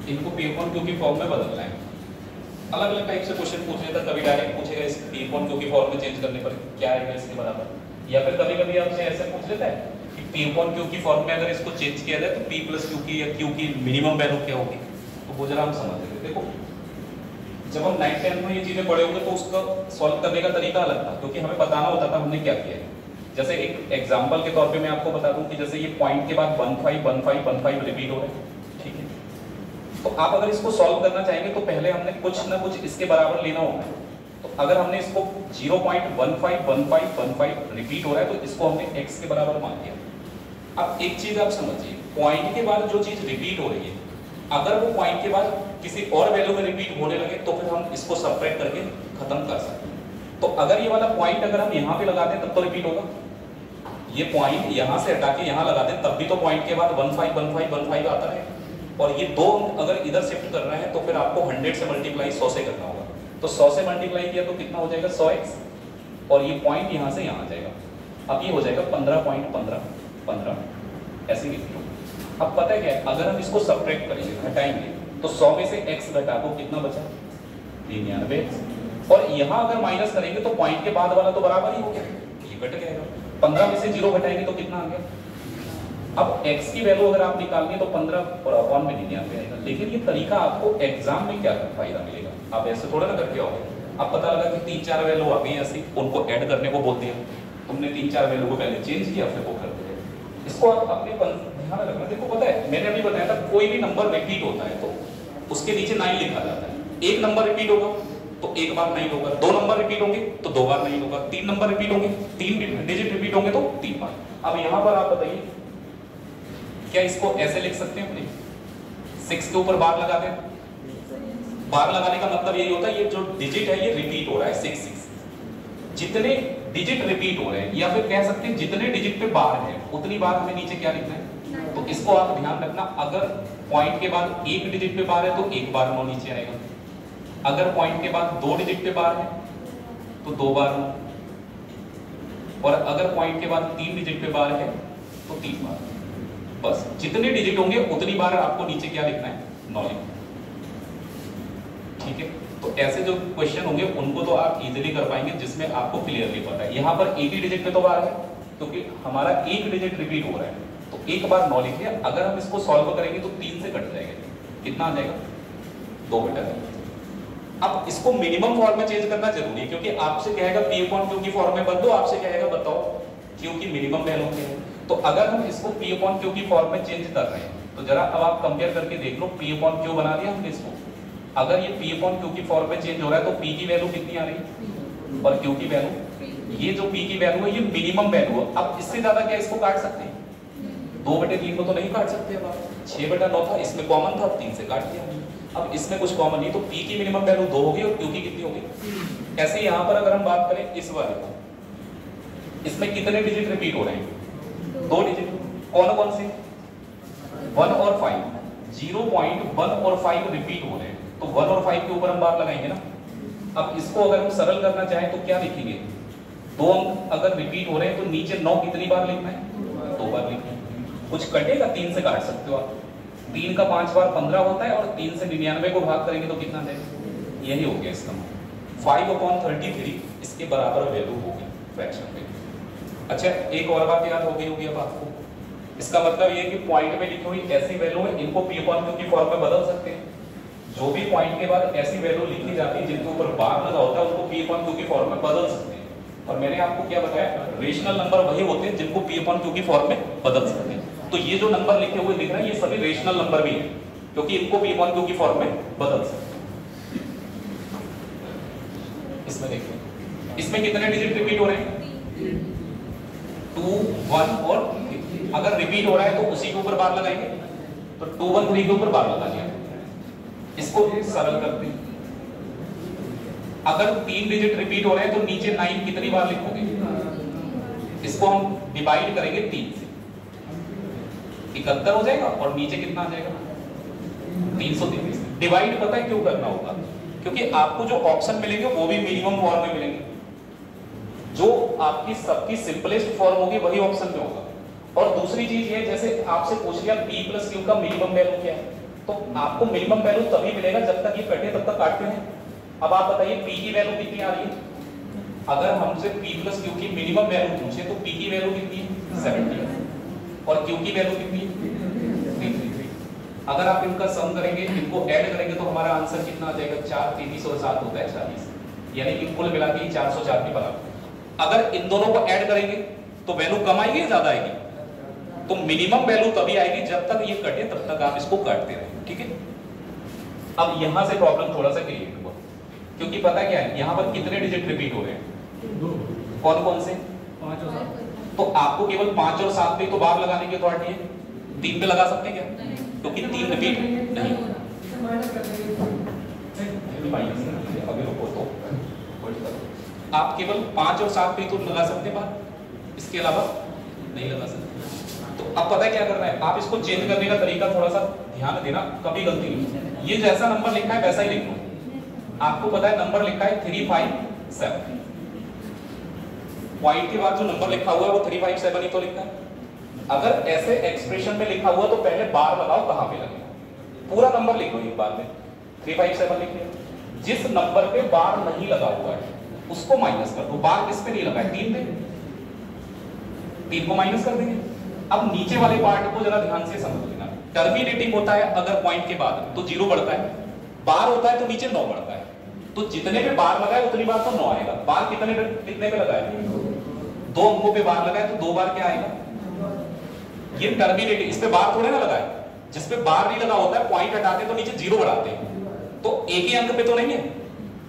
इनको P/Q की फॉर्म में बदलना है। अलग अलग टाइप से क्वेश्चन पूछ लेता, कभी डायरेक्ट पूछेगा इस P/Q की फॉर्म में चेंज करने पर क्या आएगा इसके बराबर, या फिर कभी कभी आपसे ऐसे पूछ लेता है कि P/Q की फॉर्म में अगर इसको चेंज किया जाए तो P+Q की या Q की मिनिमम वैल्यू क्या होगी। तो वो जरा हम समझ लेते। देखो जब हम 9th 10th में ये चीजें पढ़े होंगे तो उसका सॉल्व करने का तरीका अलग था, क्योंकि हमें बताना होता था हमने क्या किया है। जैसे एक एग्जाम्पल के तौर पे मैं आपको बता दूं कि जैसे ये पॉइंट के बाद 15 रिपीट हो रहे हैं, ठीक है। तो आप अगर इसको सॉल्व करना चाहेंगे तो पहले हमने कुछ ना कुछ इसके बराबर लेना होगा। तो अगर हमने इसको 0.15 रिपीट हो रहा है तो इसको हमने x के बराबर मान लिया। अब एक चीज आप समझिए, पॉइंट के बाद जो चीज रिपीट हो रही है अगर वो पॉइंट के बाद किसी और वैल्यू में रिपीट होने लगे तो फिर हम इसको सबट्रैक्ट करके खत्म कर सकते हैं। तो अगर ये वाला पॉइंट अगर हम यहाँ पे लगा दें तब तो रिपीट होगा, ये पॉइंट यहाँ से हटा के यहाँ लगा दें तब भी तो पॉइंट के बाद 15 आता है। और ये दो अगर इधर शिफ्ट कर रहे हैं तो फिर आपको 100 से मल्टीप्लाई 100 से करना होगा। तो 100 से मल्टीप्लाई किया तो कितना हो जाएगा 100x, और ये पॉइंट यहाँ से यहाँ आ जाएगा। अब ये हो जाएगा 15 ऐसे लिख लो। अब पता है क्या है, अगर हम इसको सबट्रैक्ट करेंगे घटाएंगे तो 100 में से x घटा दो, कितना बचा 99। और यहाँ अगर माइनस करेंगे तो पॉइंट के बाद वाला तो बराबर ही हो गया, ये घट जाएगा। 15 में से 0 घटाएंगे तो कितना आ गया। अब x की वैल्यू अगर आप निकालेंगे तो 15 और अपॉन में 99 आएगा। लेकिन ये तरीका आपको एग्जाम में क्या फायदा मिलेगा, आप ऐसे थोड़ा ना करके आओगे। अब पता लगा कि 3-4 वैल्यू आ गई ऐसी, उनको ऐड करने को बोल दिया, तुमने 3-4 वैल्यू को पहले चेंज किया फिर वो कर दिया। इसको आप अपने ध्यान रखना। देखो पता है मैंने अभी बताया था कोई भी नंबर रिपीट होता है तो उसके नीचे 9 लिखा जाता है। एक नंबर रिपीट होगा तो एक बार 9 होगा, 2 नंबर रिपीट होंगे तो 2 बार 9 होगा, 3 नंबर रिपीट होंगे, 3 डिजिट रिपीट होंगे तो 3 बार। अब यहां पर आप बताइए क्या इसको ऐसे लिख सकते हैं अपने 6 के ऊपर बार लगा दें? बार लगाने का मतलब यही होता है ये जो डिजिट है ये रिपीट हो रहा है 6 6। जितने डिजिट रिपीट हो रहे हैं या फिर कह सकते हैं जितने डिजिट पे बार है उतनी बार हमें नीचे क्या लिखना है। तो इसको आप ध्यान रखना, अगर पॉइंट के बाद एक डिजिट पे बार है तो एक बार 9 नीचे आएगा, अगर पॉइंट के बाद 2 डिजिट पे बार है तो 2 बार 9, और अगर पॉइंट के बाद 3 डिजिट पे बार है तो 3 बार। बस जितने डिजिट होंगे उतनी बार आपको नीचे क्या लिखना है, 9 लिखना है। ठीक है, तो ऐसे जो क्वेश्चन होंगे उनको तो आप इजीली कर पाएंगे जिसमें आपको क्लियरली पता है। यहाँ पर एक ही डिजिट पे तो बार है क्योंकि हमारा एक डिजिट रिपीट हो रहा है, तो एक बार 9 लिख लिया। अगर हम इसको सॉल्व करेंगे तो 3 से कट जाएगा, कितना आ जाएगा, 2/3। अब इसको मिनिमम फॉर्म में चेंज करना जरूरी है क्योंकि आपसे कहेगा P अपॉन Q की फॉर्म में बदलो, आपसे कहेगा बताओ Q की मिनिमम वैल्यू क्या है। तो अगर हम इसको P अपॉन Q की फॉर्म में चेंज कर रहे हैं तो जरा अब आप कंपेयर करके देख लो, P अपॉन Q बना दिया हमने इसको, अगर ये P अपॉन Q की फॉर्म में चेंज हो रहा है तो P की वैल्यू कितनी आ रही है और Q की वैल्यू, ये जो P की वैल्यू है ये मिनिमम वैल्यू है। अब इससे ज्यादा क्या इसको काट सकते हैं, 2/3 को तो नहीं काट सकते। अब 6/9 था, इसमें कॉमन था, अब 3 से काट दिया। अब इसमें कुछ कॉमन नहीं तो P की मिनिमम वैल्यू 2 होगी और Q की कितनी होगी। ऐसे यहाँ पर अगर हम बात करें इस वाले को, इसमें कितने डिजिट रिपीट हो रहे हैं, 2 डिजिट। कौन कौन से, 1 और 5, 0.1 और 5 रिपीट हो रहे हैं, तो 1 और 5 के ऊपर हम बार लगाएंगे ना। अब इसको अगर हम सरल करना चाहें तो क्या लिखेंगे, 2 अंक अगर रिपीट हो रहे हैं तो नीचे 9 कितनी बार लिखना है, 2 बार लिखना है। कुछ कटेगा, 3 से काट सकते हो आप, 3 का 5 बार 15 होता है और 3 से 99 को भाग करेंगे तो कितना देगा, यही हो गया इसका 5/33 इसके बराबर वैल्यू होगी फ्रैक्शन में। अच्छा एक और बात याद हो गई होगी अब आपको, इसका मतलब ये है कि पॉइंट में लिखी हुई ऐसी वैल्यू है इनको P अपॉन Q की फॉर्म में बदल सकते हैं। जो भी पॉइंट के बाद ऐसी वैल्यू लिखी जाती है जिनके ऊपर बार लगा होता है उनको P अपॉन Q की फॉर्म में बदल सकते हैं। और मैंने आपको क्या बताया, रेशनल नंबर वही होते हैं जिनको P अपॉन Q की फॉर्म में बदल सकते हैं। तो ये जो नंबर लिखे हुए दिख रहे हैं ये सभी रेशनल नंबर भी हैं क्योंकि इनको P अपॉन Q की फॉर्म में बदल सकते हैं। इसमें देखिए इसमें कितने डिजिट रिपीट हो रहे हैं, 2 1 और 3। अगर रिपीट हो रहा है तो उसी के ऊपर बार लगाएंगे, तो 2 1 3 के ऊपर बार लगा दिया। इसको सरल करते हैं, अगर 3 डिजिट रिपीट हो रहे हैं तो नीचे 9 कितनी बार लिखोगे, इसको हम डिवाइड करेंगे 3 से, 71 हो जाएगा और नीचे कितना आ जाएगा, 333। डिवाइड पता है क्यों करना होगा, क्योंकि आपको जो ऑप्शन मिलेंगे वो भी मिनिमम फॉर्म में मिलेंगे, जो आपकी सबकी सिंपलेस्ट फॉर्म होगी वही ऑप्शन में होगा। और दूसरी चीज ये, जैसे आपसे पूछ लिया P प्लस Q का मिनिमम वैल्यू क्या है, तो आपको मिनिमम वैल्यू तभी मिलेगा जब तक ये कटे तब तक काटते हैं। अब आप बताइए P की वैल्यू कितनी आ रही है, अगर हमसे P प्लस Q की मिनिमम वैल्यू पूछे तो P की वैल्यू कितनी है, 70 और Q की वैल्यू कितनी है, 333। अगर आप इनका सम करेंगे, इनको ऐड करेंगे तो हमारा आंसर कितना आ जाएगा, 4 33 और 7 होता है 40, यानी कि कुल मिला के 404 के बराबर। अगर इन दोनों को ऐड करेंगे तो वैल्यू कम आएगी या ज्यादा आएगी, तो मिनिमम वैल्यू तभी आएगी जब तक ये कटे तब तक आप इसको काटते रहें। ठीक है, अब यहां से प्रॉब्लम थोड़ा सा क्रिएट हुआ क्योंकि पता क्या है यहाँ पर कितने डिजिट रिपीट हो रहे हैं, कौन कौन से, 5 और 7। तो आपको केवल 5 और 7 पे तो बार लगाने की अथॉरिटी है, 3 पे लगा सकते हैं क्या, क्योंकि 3 रिपीट नहीं, अभी रुको तो आप केवल 5 और 7 पे तो लगा सकते हैं बार, इसके अलावा नहीं लगा सकते। तो अब पता है क्या करना है, आप इसको चेंज करने का तरीका थोड़ा सा ध्यान देना, कभी गलती नहीं। ये जैसा नंबर लिखा है वैसा ही लिख लो, आपको पता है नंबर लिखा है 357, पॉइंट के बाद जो नंबर लिखा हुआ है वो 357 ही तो लिखा है। अगर ऐसे एक्सप्रेशन में लिखा हुआ तो पहले बार लगाओ, कहां पे लगेगा, पूरा नंबर लिखो एक बार में, 357 लिख लिया। जिस नंबर पे बार नहीं लगा हुआ है उसको माइनस कर दो, बार किस पे नहीं लगा है, 3 पे, 3 को माइनस कर देंगे। अब नीचे वाले पार्ट को जरा ध्यान से समझ लेना, टर्मिनेटिंग होता है अगर पॉइंट के बाद तो 0 बढ़ता है, बार होता है तो नीचे 9 बढ़ता है, तो जितने पे बार लगाए उतनी बार तो 9 आएगा। बार कितने पे लगाए, 2 अंकों पे बार लगाए तो 2 बार क्या आएगा, ये टर्मिनेटिंग, इस पे बार थोड़े ना लगाए, जिस पे बार नहीं लगा होता है पॉइंट हटाते तो नीचे 0 बढ़ाते हैं, तो एक ही अंक पे तो नहीं है,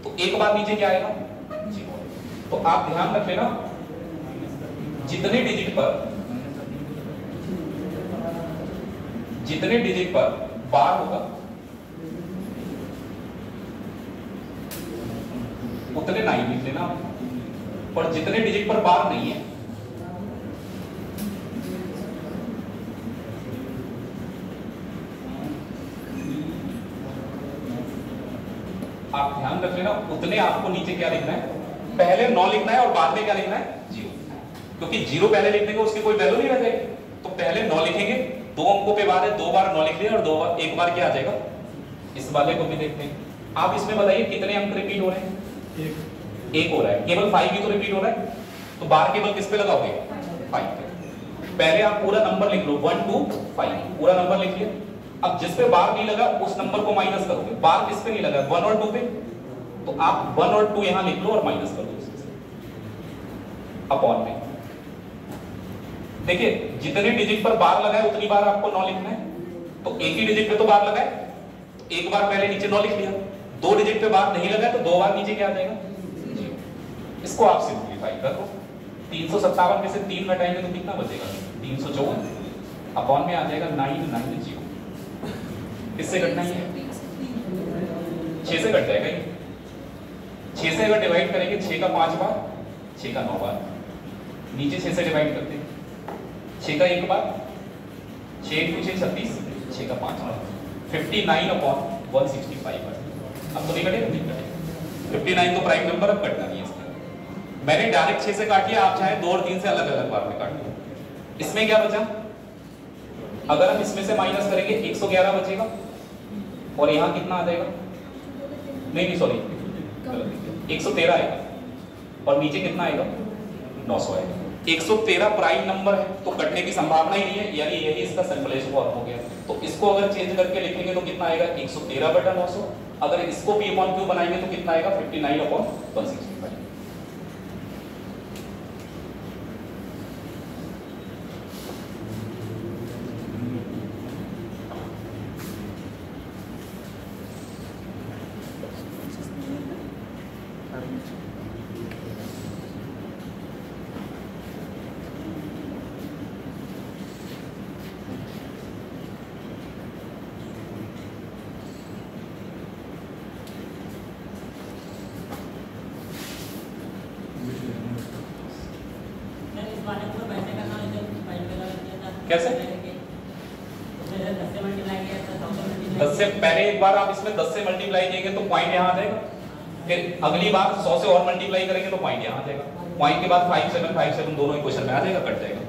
तो तो एक बार नीचे क्या आएगा, 0। तो आप ध्यान रख लेना, जितने डिजिट पर बार होगा उतने 9 लिख लेना, और जितने डिजिट पर बार नहीं है आप ध्यान रख लेना, उतने आपको नीचे क्या लिखना है, पहले 9 लिखना है और बाद में क्या लिखना है, 0। क्योंकि 0 पहले लिखने को उसकी कोई वैल्यू नहीं रह जाएगी। तो पहले 9 लिखेंगे, 2 अंकों पे बार है, 2 बार 9 लिख लिया और एक बार क्या आ जाएगा। इस वाले को भी देखते हैं। आप इसमें बताइए कितने अंक रिपीट हो रहे हैं, एक हो रहा है, केवल 5 ही तो रिपीट हो रहा है। तो बार केवल किस पे लगाओगे, 5 पे। पहले आप पूरा नंबर लिख लो, 1 2 5 पूरा नंबर लिख लिया। अब जिस पे बार नहीं लगा उस नंबर को माइनस करोगे, बार किस पे नहीं लगा, 1 और 2 पे, तो आप 1 और 2 यहां लिख लो और माइनस कर दो अपॉन में। देखिए जितने डिजिट पर बार लगा है उतनी बार आपको 9 लिखना है। तो एक ही डिजिट पे तो बार लगा है, तो एक बार पहले नीचे 9 लिख लिया। 2 डिजिट पे बार नहीं लगा है तो 2 बार नीचे क्या आ जाएगा, 0। इसको आप सिंपलीफाई कर लो, 357 में से 3 घटाएंगे तो कितना बचेगा, 354 अपॉन में आ जाएगा 990। किससे घटना ही है, 6 से घट जाएगा ये। 6 से अगर डिवाइड करेंगे 6 का 5 बार, 6 का 9 बार, नीचे 6 से डिवाइड करते हैं, 6 का 1 बार, 6 × 6 36, 6 का 5 बार, 59/165 बार। अब तो नहीं कटेगा, नहीं कटेगा। 59 तो प्राइम नंबर, अब कटना नहीं है इसका। मैंने डायरेक्ट 6 से काट लिया, आप चाहे 2 और 3 से अलग अलग बार में काट लो। इसमें क्या बचा, अगर हम इसमें से माइनस करेंगे 111 बचेगा, और यहाँ कितना आ जाएगा, नहीं सॉरी 113 आएगा, और नीचे कितना आएगा, 900 आएगा। 113 प्राइम नंबर है तो कटने की संभावना ही नहीं है, यानी यही इसका सिंपलेस्ट फॉर्म हो गया। तो इसको अगर चेंज करके लिखेंगे तो कितना आएगा, 113/900। अगर इसको P/Q बनाएंगे तो कितना आएगा, 59/165। कैसे 10 से पहले एक बार आप इसमें 10 से मल्टीप्लाई करेंगे तो पॉइंट यहाँ आ जाएगा, फिर अगली बार 100 से और मल्टीप्लाई करेंगे तो पॉइंट यहाँ आ जाएगा, पॉइंट के बाद 5757 दोनों इक्वेशन में आ जाएगा, कट जाएगा।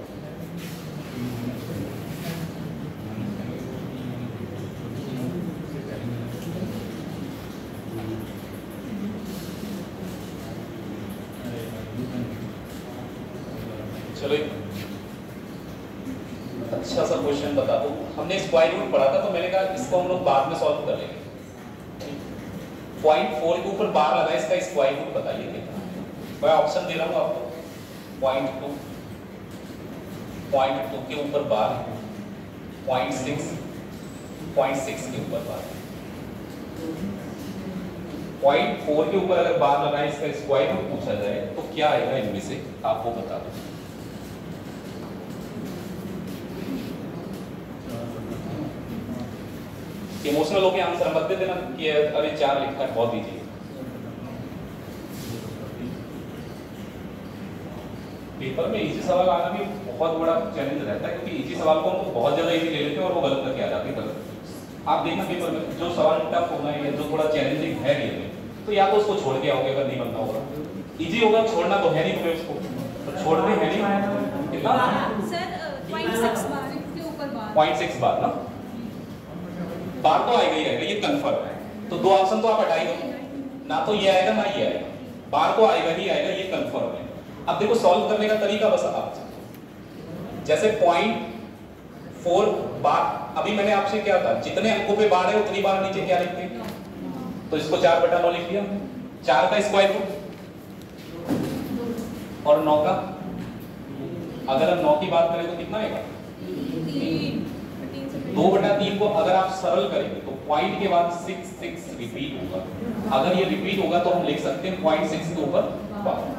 चलो अच्छा सा क्वेश्चन बता दो। हमने स्क्वायर रूट पढ़ा था तो मैंने कहा इसको हम लोग बाद में सॉल्व कर लेंगे। 0.4 के ऊपर बार लगा, इसका स्क्वायर रूट बताइए कितना है। मैं ऑप्शन दे रहा हूँ आपको, 0.2 के ऊपर बार, 0.6 के ऊपर बार, 0.4 के ऊपर अगर बार लगाए इसका स्क्वायर रूट पूछा जाए तो क्या आएगा इनमें से, आपको बता दो। इमोशनल होके आंसर मत दे देना कि अरे 4 लिखा है, बहुत इजी है। पेपर में इजी सवाल आना भी बहुत बड़ा चैलेंज रहता है, क्योंकि इजी सवाल को हम बहुत ज्यादा इजी ले लेते हैं और वो गलत करके आ जाते हैं गलत। आप देखना पेपर में जो सवाल टफ होना है या जो थोड़ा चैलेंजिंग है रियल में, तो या तो उसको छोड़ के आओगे अगर नहीं बनना होगा। इजी होगा, छोड़ना तो है नहीं तुम्हें उसको, तो छोड़ने है नहीं कितना सर 0.6 बार के ऊपर बार, 0.6 बार ना, बार तो आएगा ही आएगा, ये कंफर्म है। तो 2 ऑप्शन तो आप हटा ही दो, ना तो ये आएगा ना ये आएगा, बार तो आएगा ही आएगा, ये कंफर्म है। अब देखो सॉल्व करने का तरीका बस आप जैसे 0.4 बार, अभी मैंने आपसे क्या था, जितने अंकों पे बार है उतनी बार नीचे क्या लिखते हैं, तो इसको 4/9 लिख दिया। 4 का स्क्वायर रूट और 9 का, अगर हम 9 की बात करें तो कितना आएगा, 3 3 से 2/3 को अगर आप सरल करेंगे तो पॉइंट के बाद 6 रिपीट होगा। अगर ये रिपीट होगा तो हम लिख सकते हैं 0.6 के ऊपर 12।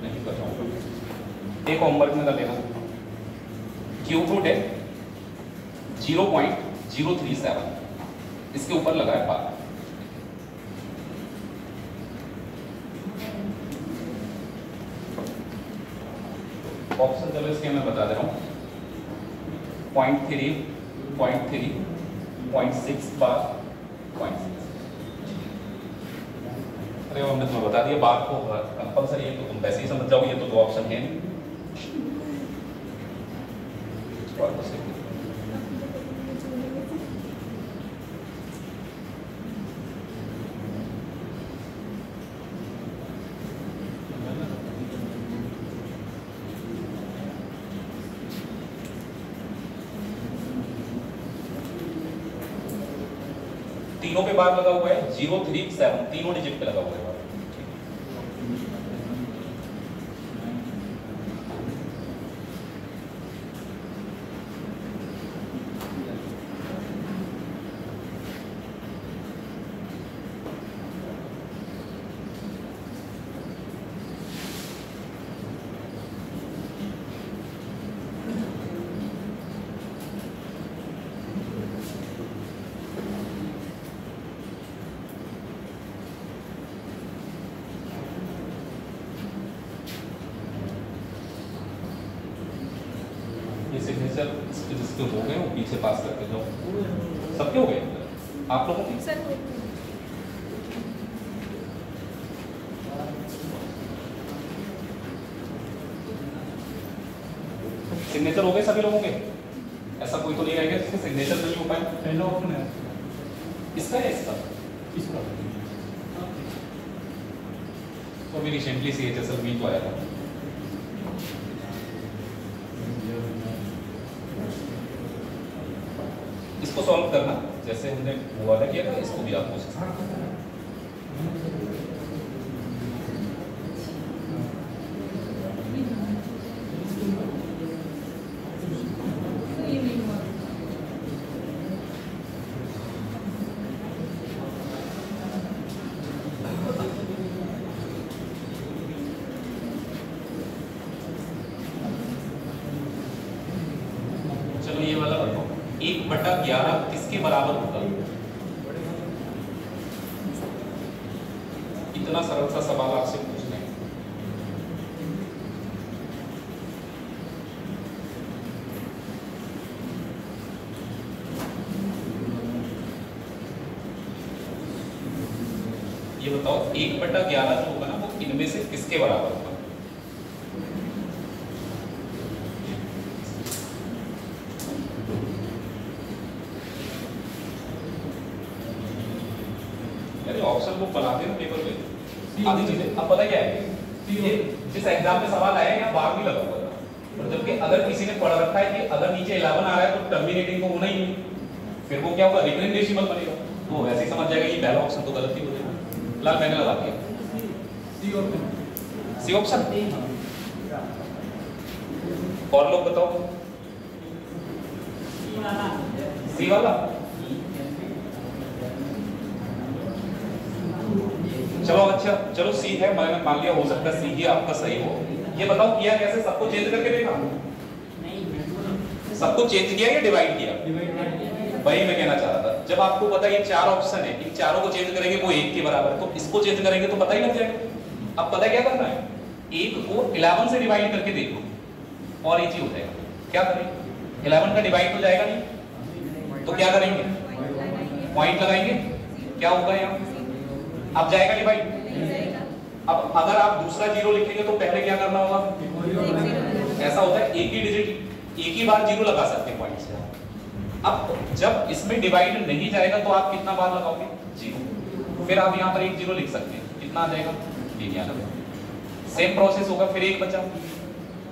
नहीं बताऊंगा, एक होमवर्क में कर लेना। क्यूब रूट है 0.037, इसके ऊपर लगा है 12। ऑप्शन चलो इसके मैं बता दे रहा हूँ। 0.3, 0.3, 0.6 बार, 0.6। अरे हमने तुम्हें बता दिया बात को कंपलसरी है तो तुम वैसे ही समझ जाओगे, ये तो दो ऑप्शन है नहीं। तीनों पे बार लगा हुआ है 037, तीनों डिजिट पे लगा हुआ है। सिग्नेचर जिसके हो गए वो पीछे पास करके जाओ। सबके हो गए आप लोगों के? सर सिग्नेचर हो गए सभी लोगों के? ऐसा कोई तो नहीं रहेगा जिसके सिग्नेचर नहीं हो पाए? पहला ऑप्शन है इसका है इसका इसका। तो अभी रिसेंटली CHSL भी तो आया था। इसको सॉल्व करना जैसे हमने वो वाला किया था, इसको भी आप कोशिश करें। चलो ये वाला बताओ, 1/11 किसके बराबर होगा? इतना सरल सा सवाल आपसे पूछ रहे हैं। ये बताओ 1/11 जो होगा ना वो इनमें से किसके बराबर होगा? ऑप्शन बुक बनाते हैं पेपर पे आधी चीजें। अब पता क्या है, ये जिस एग्जाम में सवाल आया है बार भी लगा हुआ है, और जबकि अगर किसी ने पढ़ रखा है कि अगर नीचे 11 आ रहा है तो टर्मिनेटिंग को होना ही नहीं, फिर वो क्या होगा, रिकरिंग डेसिमल बनेगा, तो वैसे ही समझ जाएगा ये पहला ऑप्शन तो गलत ही हो जाएगा। लाल मैंने लगा दिया सी ऑप्शन। और लोग बताओ सी वाला। चलो अच्छा, चलो सी है, मैंने मान लिया, हो सकता है सी ही आपका सही हो। ये बताओ किया कैसे? सबको चेंज करके देखा? सबको चेंज किया या डिवाइड किया? वही मैं कहना चाह रहा था। जब आपको पता है ये 4 ऑप्शन है, इन चारों को चेंज करेंगे वो 1 के बराबर है, तो इसको चेंज करेंगे तो पता ही लग जाएगा। अब पता क्या करना है, 1 को 11 से डिवाइड करके देखो और इजी हो जाएगा। क्या करें, 11 का डिवाइड हो जाएगा नहीं, तो क्या करेंगे, पॉइंट लगाएंगे, क्या होगा यहाँ, अब जाएगा डिवाइड। अब अगर आप दूसरा 0 लिखेंगे तो पहले क्या करना होगा, ऐसा होता है एक ही डिजिट एक ही बार 0 लगा सकते हैं पॉइंट से। अब जब इसमें डिवाइड नहीं जाएगा तो आप कितना बार लगाओगे, 0, फिर आप यहाँ पर एक 0 लिख सकते हैं, कितना आ जाएगा, 3 आ जाएगा। सेम प्रोसेस होगा, फिर 1 बचा,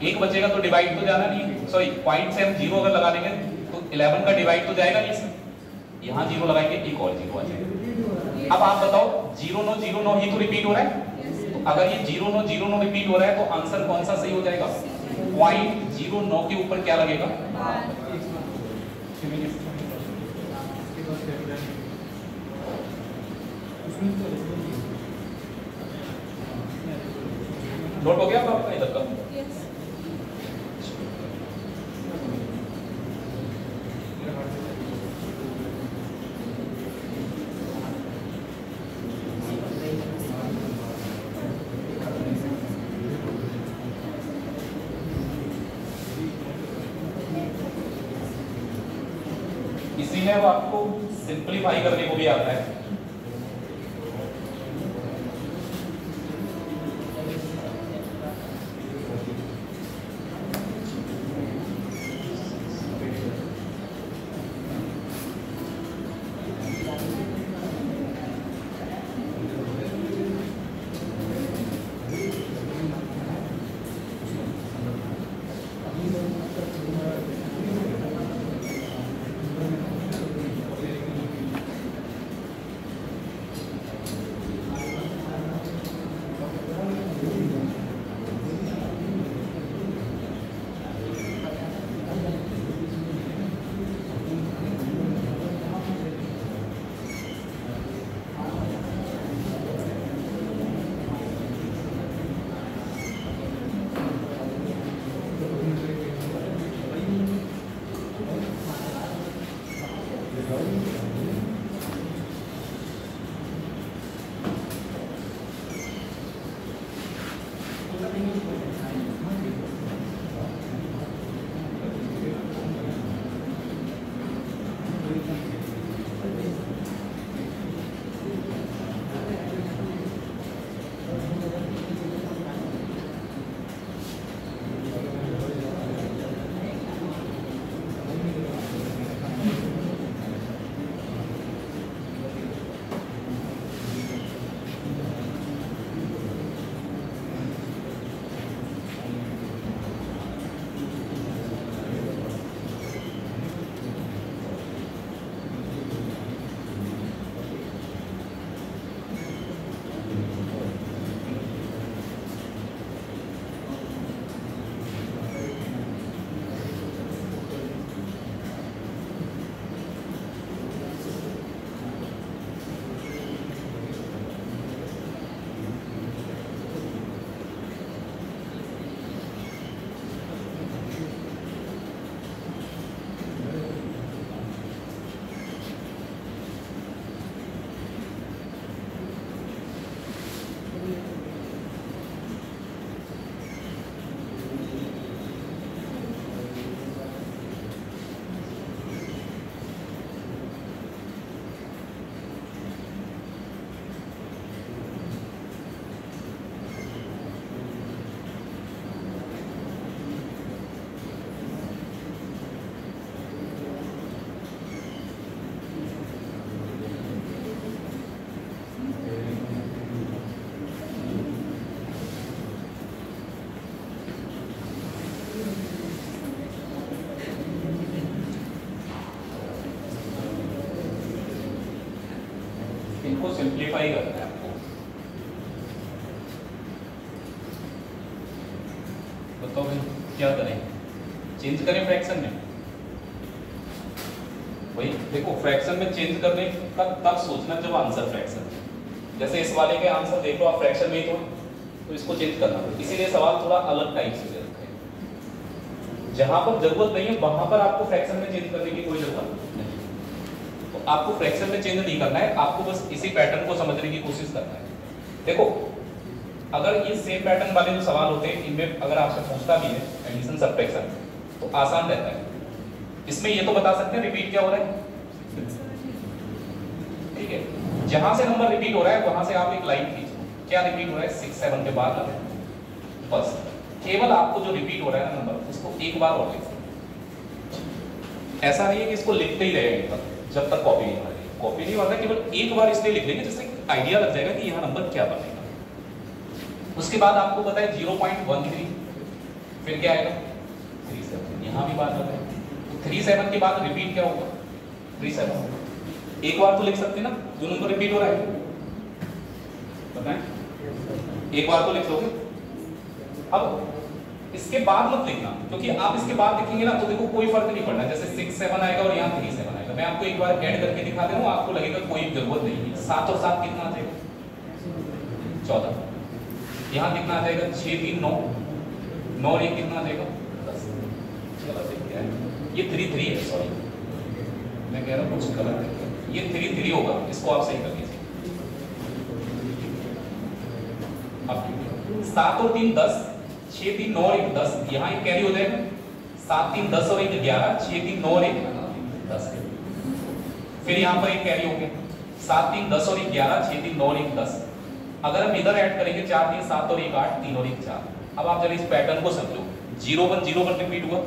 एक बचेगा तो डिवाइड तो जाना नहीं है, सॉरी पॉइंट से हम 0 अगर लगा देंगे तो 11 का डिवाइड तो जाएगा नहीं इसमें, यहाँ 0 लगाएंगे एक और 0 आ जाएगा। अब आप बताओ 0 9 ही तो रिपीट हो रहा है, तो अगर ये 0 9 रिपीट हो रहा है तो आंसर कौन सा सही हो जाएगा? पॉइंट 09 के ऊपर क्या लगेगा? नोट हो गया आपका इधर का? इसी में अब आपको सिंपलीफाई करने को भी आता है। इनको सिंप्लीफाई करना है आपको। बताओ भाई क्या करें, चेंज करें फ्रैक्शन में? वही देखो, फ्रैक्शन में चेंज करने का तब सोचना जब आंसर फ्रैक्शन, जैसे इस वाले के आंसर देख लो आप फ्रैक्शन में ही तो इसको चेंज करना है, इसीलिए सवाल थोड़ा अलग टाइप से रखा है। जहां पर जरूरत नहीं है वहां पर आपको फ्रैक्शन में चेंज करने की कोई जरूरत नहीं, तो आपको फ्रैक्शन में चेंज नहीं करना है, आपको बस इसी पैटर्न को समझने की कोशिश करना है। देखो अगर ये सेम पैटर्न वाले जो सवाल होते हैं इनमें अगर आपसे पूछता भी है एडिशन सब्ट्रैक्शन तो आसान रहता है। इसमें ये तो बता सकते हैं रिपीट क्या हो रहा है, ठीक है। जहां से नंबर रिपीट हो रहा है वहां से आप एक लाइन खींचो, क्या रिपीट हो रहा है 6 7 के बाद बस केवल आपको जो रिपीट हो रहा है ना नंबर उसको एक बार और लिखो। ऐसा नहीं है कि इसको लिखते ही रहेगा जब तक कॉपी नहीं बन रही, कॉपी नहीं बन रहा, केवल एक बार इसलिए लिख लेंगे जिससे आइडिया लग जाएगा कि यहाँ नंबर क्या बनेगा। उसके बाद आपको पता है 0.13, फिर क्या आएगा 37, यहाँ भी बात लगाए 37 के बाद रिपीट क्या होगा 37। एक बार तो लिख सकते ना जो नंबर रिपीट हो रहा है, बताएं एक बार तो लिख लोगे। अब इसके बाद मत लिखना, क्योंकि आप इसके बाद लिखेंगे ना तो देखो कोई फर्क नहीं पड़ना, जैसे 6 7 आएगा और यहाँ 3 7 आएगा। मैं आपको एक बार ऐड करके दिखा दे रहा हूँ, आपको लगेगा कोई जरूरत नहीं है। 7 और 7 कितना आ जाएगा 14, यहाँ कितना आ जाएगा 6 3 9, 9 और 1 कितना आ जाएगा 10। गलत है ये 3 3 है, सॉरी मैं कह रहा हूँ कुछ गलत है, ये 3 3 होगा, इसको आप सही कर लीजिए। अब 7 और 3 10, 6 3 9 और 1 10, यहाँ एक कैरी हो जाएगा 7 3 10 और 1 11, 6 3 9 और 1 10। फिर यहाँ पर एक कैरी हो गया 7 3 10 और 1 11, 6 3 9 और 1 10। अगर हम इधर ऐड करेंगे 4 3 7 और 1 8, 3 और 1 4। अब आप जरा इस पैटर्न को समझो, 0 1 0 1 रिपीट हुआ,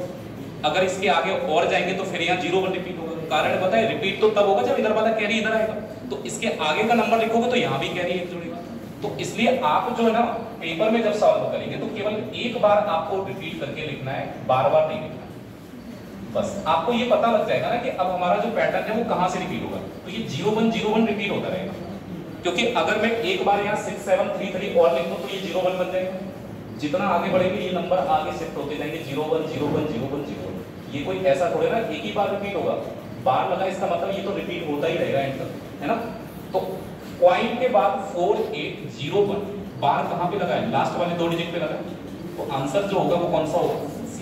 अगर इसके आगे और जाएंगे तो फिर यहाँ 0 1 रिपीट होगा। कारण पता है रिपीट तो तब होगा जब इधर वाला कैरी इधर आएगा, तो इसके आगे का नंबर लिखोगे तो यहाँ भी कैरी एक जुड़ेगा। तो इसलिए आप जो है ना पेपर में जब सॉल्व करेंगे तो केवल एक बार आपको रिपीट करके लिखना है, बार बार नहीं लिखना है। बस आपको ये पता लग जाएगा ना कि अब हमारा जो पैटर्न है वो कहां से रिपीट होगा। तो ये 0 1 0 1 रिपीट होता रहेगा, क्योंकि अगर मैं एक बार यहाँ 6 7 3 3 और लिख दूं तो ये 0 1 बन जाएगा। जितना आगे बढ़ेंगे ये नंबर आगे शिफ्ट होते जाएंगे 0 1 0 1 0 1 0 1। ये कोई ऐसा थोड़े ना एक ही बार रिपीट होगा, बार लगा इसका मतलब ये तो रिपीट होता ही रहेगा एंड तक, है ना। तो पॉइंट के बाद 4 8 0 1 बार कहां पे लगा है, लास्ट वाले 2 डिजिट पे लगा है, तो आंसर जो होगा वो कौन सा होगा C।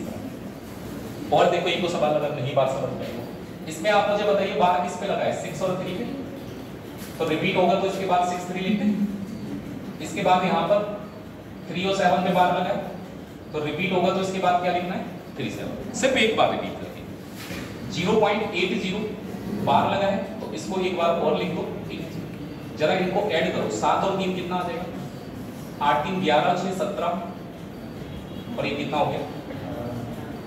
और देखो एक तो सवाल अगर नहीं बात समझ में आएगा, इसमें आप मुझे बताइए बार किस पे लगा है 6 और 3 पे, तो रिपीट होगा तो इसके बाद 6 3 लिख दें। इसके बाद यहाँ पर 3 और 7 पे बार लगा है, तो रिपीट होगा तो इसके बाद क्या लिखना है 3 7, सिर्फ एक बार रिपीट करके। 0.80 बार लगा है तो इसको एक बार और लिख दो। जरा इनको ऐड करो, 7 और 3 कितना आ जाएगा 8 3 11 6 17 और ये कितना हो गया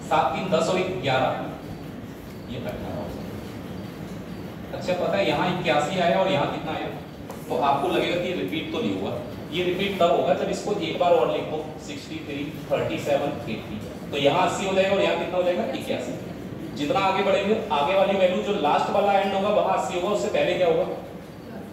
7 3 10 और 1 11, ये 18। अच्छा पता है यहाँ 81 आया और यहाँ कितना आया, तो आपको लगेगा कि रिपीट तो नहीं हुआ। ये रिपीट तब होगा जब इसको एक बार और लिखो 63 37 80, तो यहाँ 80 हो जाएगा और यहाँ कितना हो जाएगा 81। जितना आगे बढ़ेंगे आगे वाली वैल्यू जो लास्ट वाला एंड होगा वहां 80 होगा, उससे पहले क्या होगा।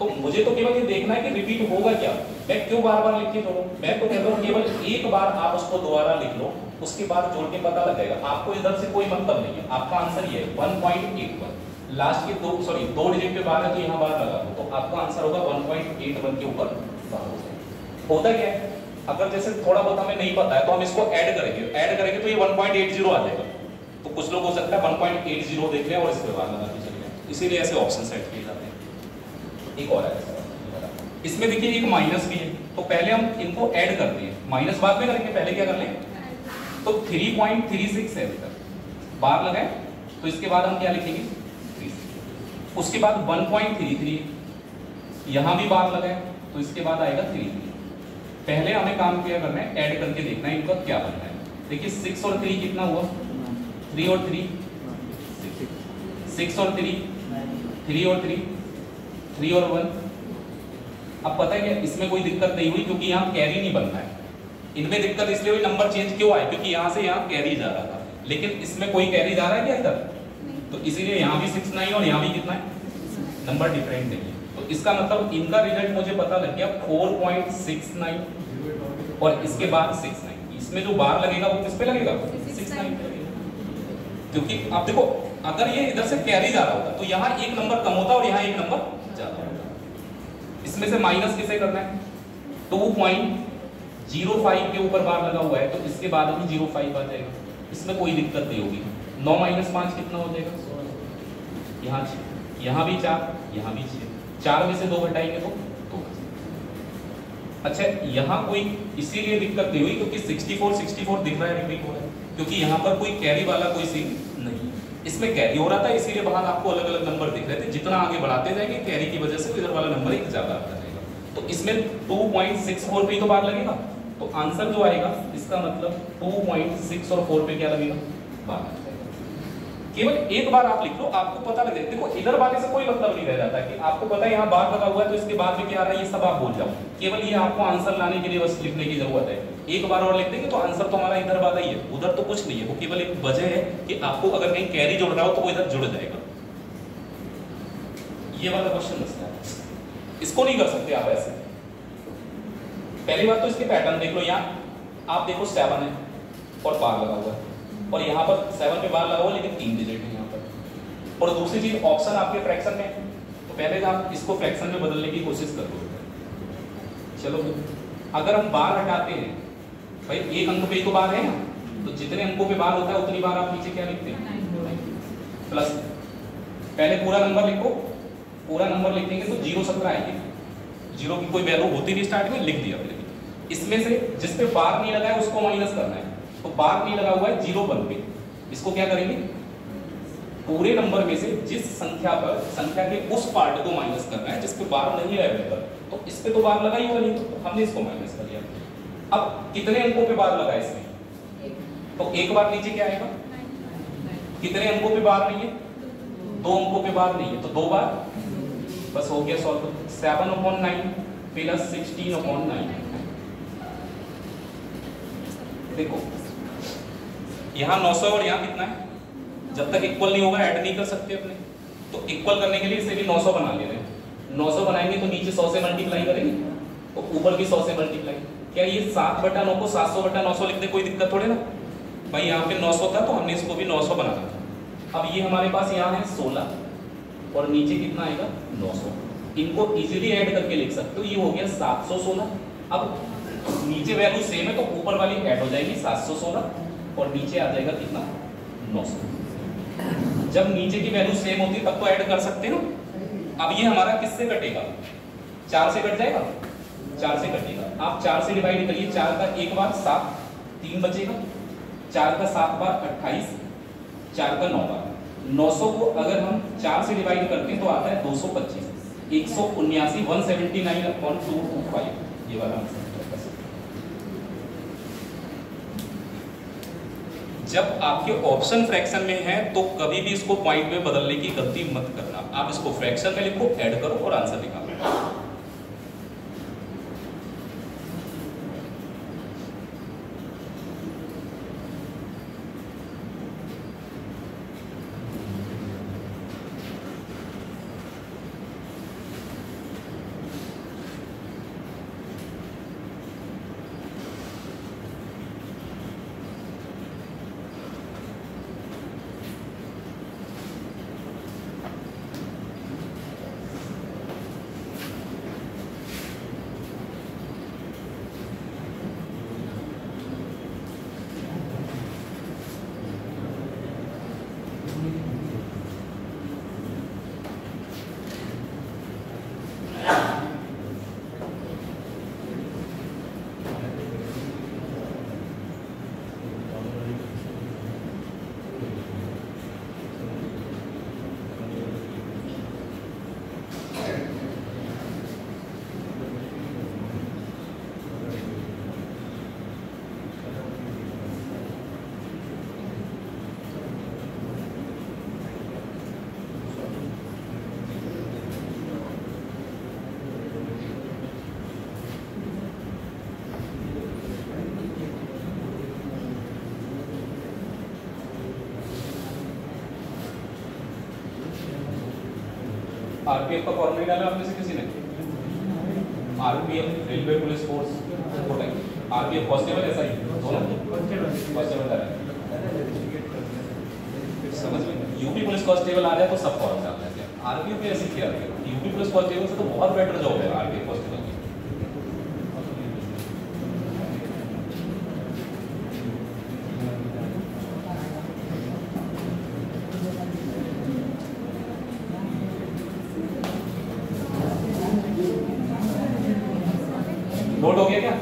तो मुझे तो केवल ये देखना है कि रिपीट होगा क्या, मैं क्यों बार बार लिख के जोड़ूं। मैं तो कहता हूँ केवल एक बार आप उसको दोबारा लिख लो, उसके बाद जोड़ के पता लग जाएगा। आपको इधर से कोई मतलब नहीं है, आपका आंसर ये है 1.81। लास्ट के दो डिजिट पे बार है तो यहाँ बार लगा दो, तो आपका आंसर होगा 1.81 के ऊपर बार हो जाएगा। होता क्या है, अगर जैसे थोड़ा बहुत हमें नहीं पता है तो हम इसको ऐड करेंगे तो ये 1.80 आ जाएगा। तो कुछ लोग हो सकता है 1.80 देख लें और इस पे बार लगा के चले जाएं, इसीलिए ऐसे ऑप्शन सेट किए जाते हैं। एक और है इसमें देखिए एक माइनस भी है, तो पहले हम इनको ऐड करते हैं, माइनस बाद में करेंगे, पहले क्या कर लें। तो 3.367 तक बार लगाए तो इसके बाद हम क्या लिखेंगे 3, उसके बाद 1.33 यहां भी बार लगाए तो इसके बाद आएगा 3। पहले हमें काम क्या करना है, ऐड करके देखना है इनका क्या बनना है। देखिए 6 और 3 कितना हुआ, 3 और 3 6 और 3 3 और 3 3 और 1। अब पता है क्या, इसमें कोई दिक्कत नहीं हुई क्योंकि यहाँ कैरी नहीं बनना है। इनमें दिक्कत इसलिए हुई, नंबर चेंज क्यों आए, क्योंकि यहाँ से यहाँ कैरी जा रहा था, लेकिन इसमें कोई कैरी जा रहा है क्या इधर, तो इसीलिए यहाँ भी 6 9 और यहाँ भी कितना है, नंबर डिफरेंट नहीं है। तो इसका मतलब इनका रिजल्ट मुझे पता लग गया 4.69 और इसके बाद 69। इसमें जो बार लगेगा वो किस पे लगेगा 69 पे लगेगा, क्योंकि आप देखो अगर ये इधर से कैरी जा रहा होता तो यहाँ एक नंबर कम होता और यहाँ एक नंबर ज्यादा होता। इसमें से माइनस किसे करना है, 2.05 के ऊपर बार लगा हुआ है तो इसके बाद भी 05 आ जाएगा, इसमें कोई दिक्कत नहीं होगी। 9 - 5 कितना हो जाएगा, यहाँ 6, यहाँ भी 4, यहाँ भी 6, 4 में से 2 घटाएंगे तो 2। अच्छा यहाँ कोई इसीलिए दिक्कत नहीं हुई क्योंकि 64 दिख रहा है, रिपीट हो रहा है, क्योंकि यहाँ पर कोई कैरी वाला कोई सीन नहीं, इसमें कैरी हो रहा था इसीलिए वहां आपको अलग अलग नंबर दिख रहे थे। जितना आगे बढ़ाते जाएंगे कैरी की वजह से इधर वाला नंबर एक ज्यादा आता रहेगा। तो इसमें 2.64 पे तो बार लगेगा, तो आंसर जो आएगा इसका मतलब 2.6 और 4 पे क्या लगेगा बार लगेगा। केवल एक बार आप लिख लो, आपको पता लगे। देखो इधर वाले से कोई मतलब नहीं रह जाता कि आपको पता है यहाँ बार लगा हुआ है तो इसके बाद में क्या आ रहा है ये सब आप भूल जाओ। केवल ये आपको आंसर लाने के लिए बस लिखने की जरूरत है। एक बार और लिख देंगे तो आंसर तो हमारा इधर वाला ही है, उधर तो कुछ नहीं है। वो केवल एक वजह है कि आपको अगर कहीं कैरी जुड़ रहा हो तो वो इधर जुड़ जाएगा। ये वाला क्वेश्चन बचता है, इसको नहीं कर सकते आप ऐसे। पहली बात तो इसके पैटर्न देख लो, यहाँ आप देखो 7 है और बार लगा हुआ है, और यहाँ पर 7 पे बार लगा हुआ लेकिन 3 डिजिट है यहाँ पर। और दूसरी चीज ऑप्शन आपके फ्रैक्शन में है, तो पहले आप इसको फ्रैक्शन में बदलने की कोशिश कर लो। चलो अगर हम बार हटाते हैं, भाई एक अंक पे तो बार है ना, तो जितने अंकों पे बार होता है उतनी बार आप नीचे क्या लिखते हैं प्लस। पहले पूरा नंबर लिखो, पूरा नंबर लिखेंगे तो 0 17 आएंगे, 0 की कोई वैल्यू होती नहीं स्टार्ट में, लिख दिया मैंने। इसमें से जिस पे बार नहीं लगा है उसको माइनस करना है, तो बार नहीं लगा हुआ है 0 1 पे, इसको क्या करेंगे पूरे नंबर में से जिस संख्या पर संख्या के उस पार्ट को माइनस करना है जिस पे बार नहीं है अवेलेबल। तो इस पे तो बार लगा ही होगा नहीं, तो हमने इसको माइनस कर दिया। अब कितने अंकों पे बार लगा है इसमें, तो एक बार नीचे क्या आएगा, कितने अंकों पे बार नहीं है, 2 अंकों पे बार नहीं है, तो 2 बार, बस हो गया सॉल्व। 7/9 प्लस 16/9। देखो यहाँ 900 और यहाँ कितना है, जब तक इक्वल नहीं होगा ऐड नहीं कर सकते अपने, तो इक्वल करने के लिए इसे भी 900 बना ले रहे हैं। 900 बनाएंगे तो नीचे 100 से मल्टीप्लाई करेंगे, तो ऊपर भी 100 से मल्टीप्लाई। क्या ये 7/9 को 700/900 लिख दे, कोई दिक्कत थोड़े ना भाई। यहाँ पे 900 था तो हमने इसको भी 900 बनाना था। अब ये हमारे पास यहाँ है 16 और नीचे कितना आएगा 900। इनको इजीली ऐड करके लिख सकते हो, ये हो गया 716। अब नीचे वैल्यू सेम है तो ऊपर वाली ऐड हो जाएगी 716 और नीचे आ जाएगा कितना 900। जब नीचे की वैल्यू सेम होती है तब तो ऐड कर सकते हो। अब ये हमारा किससे कटेगा, 4 से कट जाएगा, 4 से कटेगा। आप 4 से डिवाइड करिए, 4 का 1 बार 7, 3 बचेगा, 4 का 7 बार 28, 4 का 9 बार। 900 को अगर हम 4 से डिवाइड करते हैं तो आता है 225, 179 179/225, ये वाला आंसर। जब आपके ऑप्शन फ्रैक्शन में है तो कभी भी इसको पॉइंट में बदलने की गलती मत करना। आप इसको फ्रैक्शन में लिखो, ऐड करो और आंसर निकालो। आरपीएफ का फॉर्मूला डाला आपने से किसी ने, RPF railway police force RPF constable ऐसा ही दोनों कांस्टेबल डाला समझ में। यूपी पुलिस कांस्टेबल आ जाए तो सब फॉर्म डालना है। आरपीएफ ऐसी क्या है, यूपी पुलिस कांस्टेबल से तो बहुत बेटर जॉब है आरपीएफ कांस्टेबल की। नोट हो गया क्या?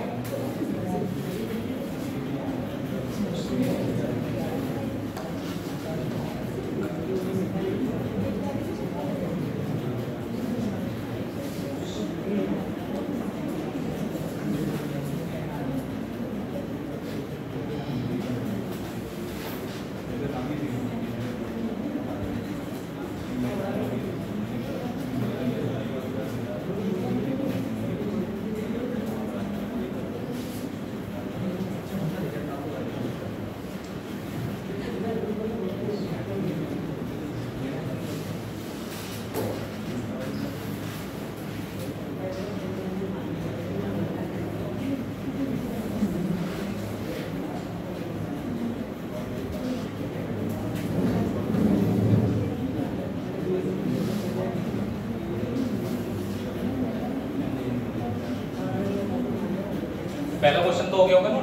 तो हो गया होगा ना,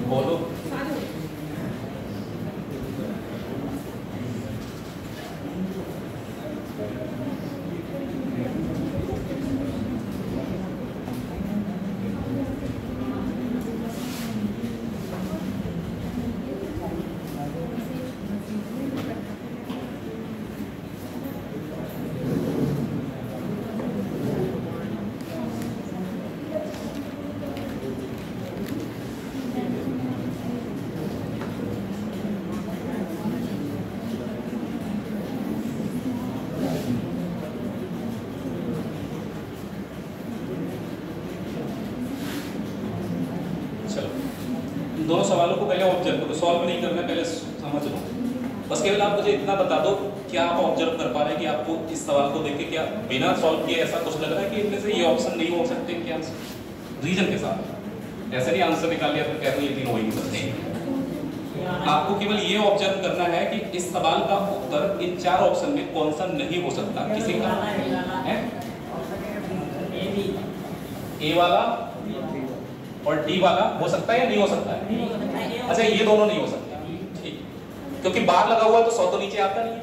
बोलो। दोनों सवालों को पहले ऑब्जर्व करो, सॉल्व नहीं करना, पहले समझ लो। बस केवल आप मुझे इतना बता दो, क्या आप ऑब्जर्व कर पा रहे हैं कि आपको इस सवाल को देख के क्या बिना सॉल्व किए ऐसा कुछ लग रहा है कि इनमें से ये ऑप्शन नहीं हो सकते? क्या रीजन के साथ ऐसे नहीं आंसर निकाल लिया फिर कह दो ये तीन हो ही नहीं सकते। आपको केवल ये ऑब्जर्व करना है कि इस सवाल का उत्तर इन चार ऑप्शन में कौन सा नहीं हो सकता। किसी का है ए वाला और डी वाला हो सकता है या नहीं हो सकता है? अच्छा, ये दोनों नहीं हो सकते, ठीक, क्योंकि बार लगा हुआ है तो 100 तो नीचे आता नहीं है।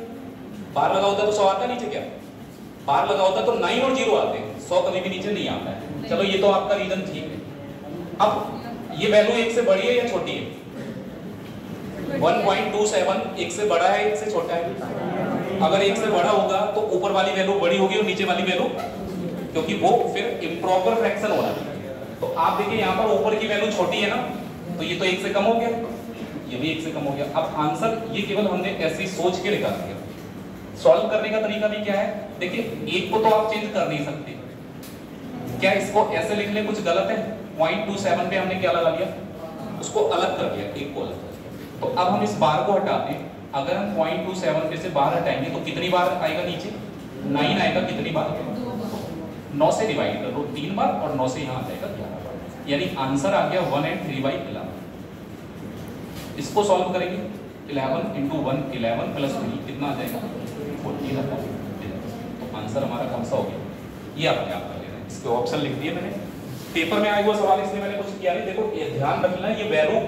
बार लगा होता तो 100 आता नीचे? क्या बार लगा होता तो 9 और 0 आते हैं, 100 कभी भी नीचे नहीं आता है। चलो ये तो आपका रीजन ठीक है। अब ये वैल्यू 1 से बड़ी है या छोटी है? 1.27 1 से बड़ा है 1 से छोटा है? अगर 1 से बड़ा होगा तो ऊपर वाली वैल्यू बड़ी होगी और नीचे वाली वैल्यू, क्योंकि वो फिर इम्प्रॉपर फ्रैक्शन हो रहा है। तो आप देखिए यहाँ पर ऊपर की वैल्यू छोटी है ना, तो ये तो 1 से कम हो गया, ये भी 1 से कम हो गया। अब आंसर ये केवल हमने ऐसे ही सोच के निकाल दिया। सॉल्व करने का तरीका भी क्या है, देखिए एक को तो आप चेंज कर नहीं सकते। क्या इसको ऐसे लिखने कुछ गलत है? 0.27 पे हमने क्या लगा लिया, उसको अलग कर दिया, एक को अलग कर दिया। तो अब हम इस बार को हटाते हैं। अगर हम 0.27 पे से बार हटाएंगे तो कितनी बार आएगा नीचे? 9 आएगा। कितनी बार? 9 से डिवाइड कर लो 3 बार और 9 से यहाँ आ जाएगा 11 बार, यानी आंसर आ गया 1 and 3/11। इसको सॉल्व करेंगे 11 × 1 11 + 3 कितना आ जाएगा? 14 आता है। तो आंसर हमारा कौन सा हो गया? ये आपने आप कर लेना है। इसके ऑप्शन लिख दिए मैंने, पेपर में आया हुआ सवाल इसलिए मैंने कुछ किया नहीं। देखो ये ध्यान रखना, ये वैल्यू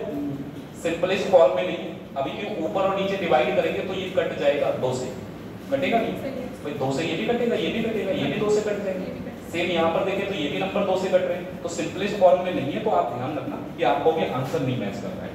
सिंपलेस्ट फॉर्म में नहीं है। अभी क्यों ऊपर और नीचे डिवाइड करेंगे तो ये कट जाएगा 2 से, कटेगा नहीं? भाई 2 से ये भी कटेगा, ये भी कटेगा, ये भी 2 से कट जाएंगे। सेम यहाँ पर देखें तो ये भी नंबर 2 से कट रहे हैं, तो सिंपलेस्ट फॉर्म में नहीं है। तो आप ध्यान रखना कि आपको भी आंसर नहीं मैच कर रहा है।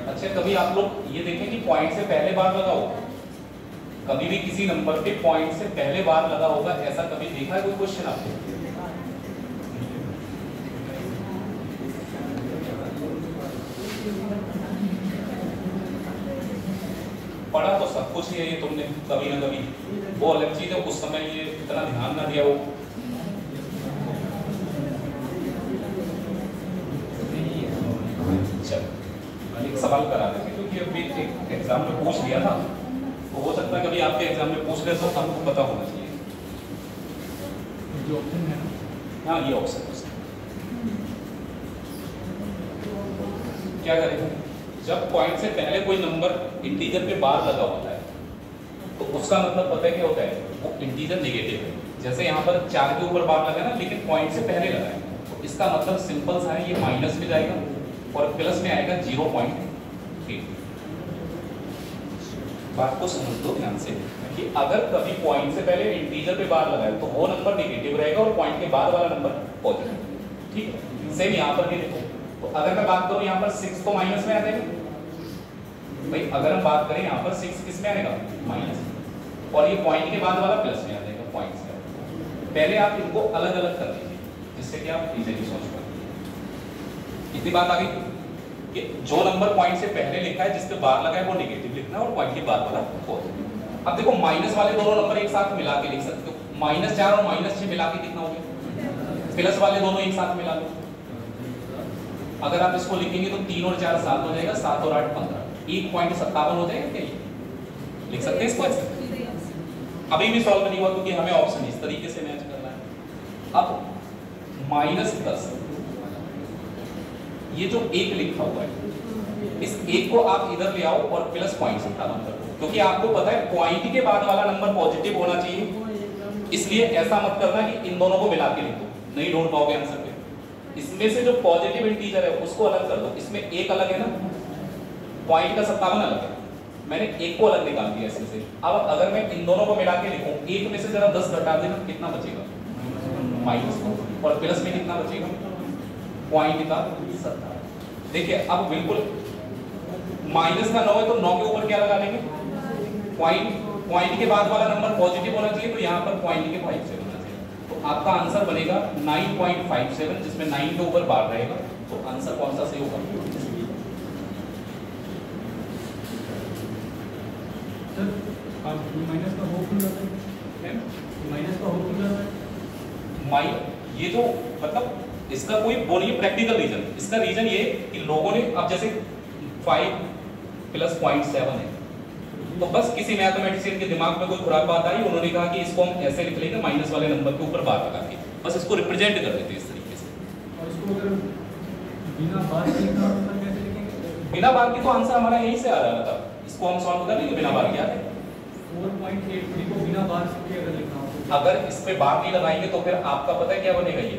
अच्छा, कभी आप लोग ये देखें कि पॉइंट से पहले बार लगा होगा, कभी भी किसी नंबर पे पॉइंट से पहले बार लगा होगा, ऐसा कभी देखा है कोई क्वेश्चन आपने? पढ़ा तो सब कुछ ही है ये तुमने कभी ना कभी, वो अलग चीज है, उस समय ये इतना ध्यान ना दिया हो। एक सवाल करा देंगे क्योंकि अभी एक एग्जाम में पूछ लिया था, तो हो सकता है कभी आपके एग्जाम में पूछ ले तो हमको पता होना चाहिए। जो ऑप्शन है ना, हाँ ये ऑप्शन क्या करेंगे, जब पॉइंट से पहले कोई नंबर इंटीजर पे बार लगा होता है तो उसका मतलब पता है क्या होता है, वो इंटीजर नेगेटिव है। जैसे यहाँ पर 4 के ऊपर बार लगा ना, लेकिन पॉइंट से पहले लगा है, तो इसका मतलब सिंपल सा है, ये माइनस में जाएगा और प्लस में आएगा 0.3। बात को समझ लो ध्यान से कि अगर कभी पॉइंट से पहले इंटीजर पे बार लगाए तो वो नंबर नेगेटिव रहेगा और पॉइंट के बाद वाला नंबर पॉजिटिव। ठीक है, सेम यहाँ पर भी देखो। तो अगर मैं बात करूँ यहाँ पर 6 तो माइनस में आ जाएगा भाई। अगर हम बात करें यहाँ पर 6 किस में आएगा, माइनस, और ये पॉइंट के बाद वाला प्लस में आ जाएगा पॉइंट से। पहले आप इनको अलग अलग कर लीजिए जिससे कि आप इजीली सोच पाए। इतनी बात आ गई कि जो नंबर पॉइंट से पहले लिखा है जिस पे बार लगा है वो नेगेटिव लिखना है और पॉइंट के बाद वाला पॉजिटिव। अब देखो माइनस वाले दोनों नंबर एक साथ मिला के लिख सकते हो, -4 और -6 मिला के कितना हो गया, प्लस वाले दोनों एक साथ मिला लो। अगर आप इसको लिखेंगे तो 3 और 4 7 हो जाएगा, 7 और 8 15, 1.57 हो जाएगा। क्या लिख सकते हैं इसको ऐसे? अभी भी सॉल्व नहीं हुआ क्योंकि हमें ऑप्शन इस तरीके से मैच करना है। अब -10, ये जो 1 लिखा हुआ है, इस 1 को आप इधर ले आओ और प्लस पॉइंट से खत्म कर दो, क्योंकि आपको पता है पॉइंट के बाद वाला नंबर पॉजिटिव होना चाहिए। इसलिए ऐसा मत करना कि इन दोनों को मिला के लिखो, नहीं ढूंढ पाओगे आंसर पे। इसमें से जो पॉजिटिव इंटीजर है उसको अलग कर दो। इसमें 1 अलग है ना, पॉइंट का 57 अलग है, मैंने 1 को अलग निकाल दिया इसमें से। अब अगर मैं इन दोनों को मिला के लिखूं, 1 में से जरा 10 घटा देना, कितना बचेगा, -9, और प्लस में कितना बचेगा, पॉइंट का 17। देखिए अब बिल्कुल माइनस का 9 है तो 9 के ऊपर क्या लगा लेंगे, पॉइंट के बाद वाला नंबर पॉजिटिव होना चाहिए, तो यहाँ पर पॉइंट के 57 होना चाहिए। तो आपका आंसर बनेगा 9.57, जिसमें 9 के ऊपर बार रहेगा। तो आंसर कौन सा सही होगा? सर आप माइनस का होप नहीं करते, माइनस का होप नहीं करते। ये जो मतलब इसका कोई वो नहीं प्रैक्टिकल रीजन, इसका रीजन ये कि लोगों ने अब जैसे 5 + 0.7 है, तो बस किसी मैथमेटिशियन के दिमाग में कोई खुराक बात आई, उन्होंने कहा कि इसको हम ऐसे लिख लेंगे माइनस वाले नंबर के ऊपर बार लगा के, बस इसको रिप्रेजेंट कर देते हैं इस तरीके से। और इसको अगर बिना बार के लिखना हो तो कैसे लिखेंगे? बिना बार की तो आंसर हमारा यहीं से आ रहा था, इसको हम सॉल्व कर लेंगे बिना बार के। आते 4.83 को बिना बार के अगर लिखना हो तो अगर इस पे बार नहीं लगाएंगे तो फिर आपका पता है क्या बनेगा, ये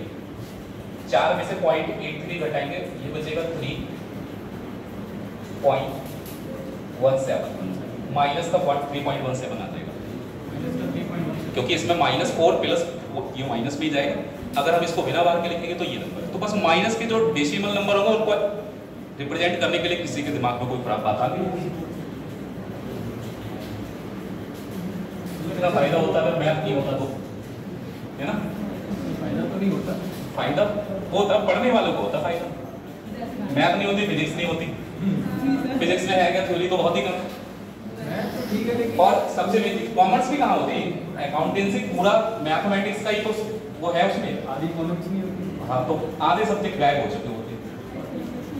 4 में से 0.83 घटाएंगे, ये बचेगा 3.17, माइनस का 3.17 आ जाएगा, माइनस का 3.1, क्योंकि इसमें -4 प्लस ये माइनस भी जाएगा। अगर हम इसको बिना बार के लिखेंगे तो ये नंबर, तो बस माइनस के जो डेसिमल नंबर होगा उनको रिप्रेजेंट करने के लिए किसी के दिमाग में कोई खराब बात आ गई। इतना फायदा होता है मैथ नहीं होता तो, है ना? फायदा तो नहीं होता, फायदा होता पढ़ने वालों को होता फायदा। मैथ नहीं होती, फिजिक्स नहीं होती, फिजिक्स में है क्या, थ्योरी तो बहुत ही कम है। तो ठीक है, लेकिन और सबसे बेसिक कॉमर्स भी कहाँ होती है, अकाउंटेंसी पूरा मैथमेटिक्स का ही तो वो है उसमें। आधी कॉमर्स नहीं होती। हाँ, तो आधे सब्जेक्ट गायब हो चुके होते हैं।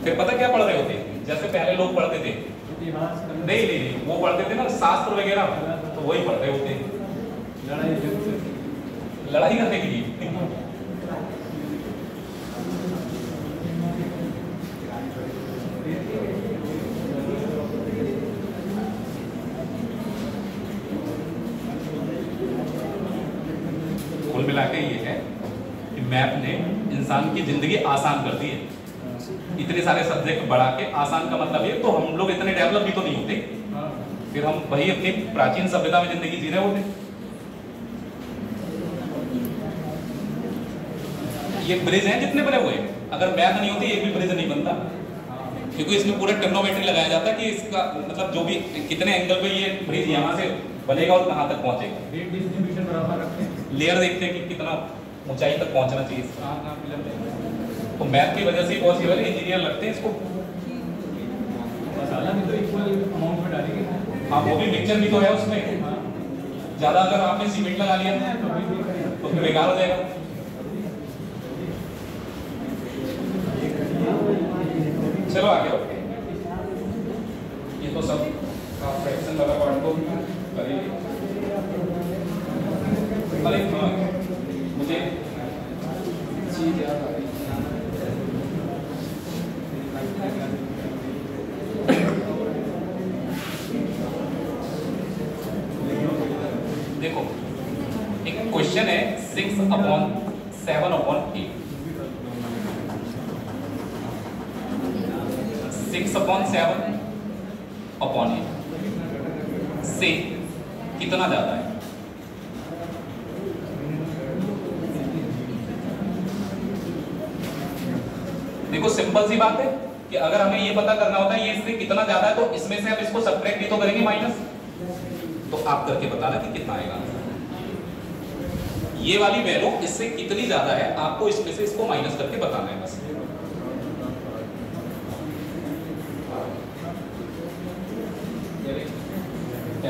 फिर पता क्या पढ़ रहे होते हैं, जैसे पहले लोग पढ़ते थे, इतिहास, नहीं, वो पढ़ते थे ना शास्त्र वगैरह, तो वही पढ़ रहे होते हैं लड़ाई करने के लिए। कुल मिला के ये है कि मैथ ने इंसान की जिंदगी आसान कर दी है। इतने सारे सब्जेक्ट बढ़ा के, आसान का मतलब ये, तो हम लोग इतने डेवलप भी तो नहीं होते, फिर हम वही अपनी प्राचीन सभ्यता में जिंदगी जी रहे होते। ये ब्रिज हैं जितने बने हुए, अगर मैथ नहीं होती एक भी ब्रिज नहीं बनता, क्योंकि इसमें पूरा ट्रिग्नोमेट्री लगाया जाता है कि इसका मतलब जो भी कितने एंगल पे ये ब्रिज यहाँ से बनेगा और कहाँ तक पहुँचेगा। रेट डिस्ट्रीब्यूशन बराबर रखते हैं, लेयर देखते हैं कि कितना ऊंचाई तक पहुँचना चाहिए। कहाँ फिलअप तो मैथ की वजह से ही पॉसिबल है, इंजीनियर लगते हैं इसको। मसाला भी तो इक्वल अमाउंट में डालेंगे। हाँ, वो भी मिक्सचर भी तो है उसमें। ज़्यादा अगर आपने सीमेंट लगा लिया तो फिर बेकार हो जाएगा। चलो आगे बढ़ते हैं। ये तो सब फ्रैक्शन वाला पार्ट तो करेंगे। अरे मुझे चीज याद आ रही देखो, एक क्वेश्चन है 6/7/8, 6/7/8, से कितना ज्यादा है? देखो सिंपल सी बात है कि अगर हमें ये पता करना होता है ये इससे कितना ज्यादा है, तो इसमें से हम इसको सब्ट्रैक्ट भी तो करेंगे माइनस, तो आप करके बताना कि कितना आएगा। ये वाली वैल्यू इससे कितनी ज्यादा है, आपको इसमें से इसको माइनस करके बताना है बस।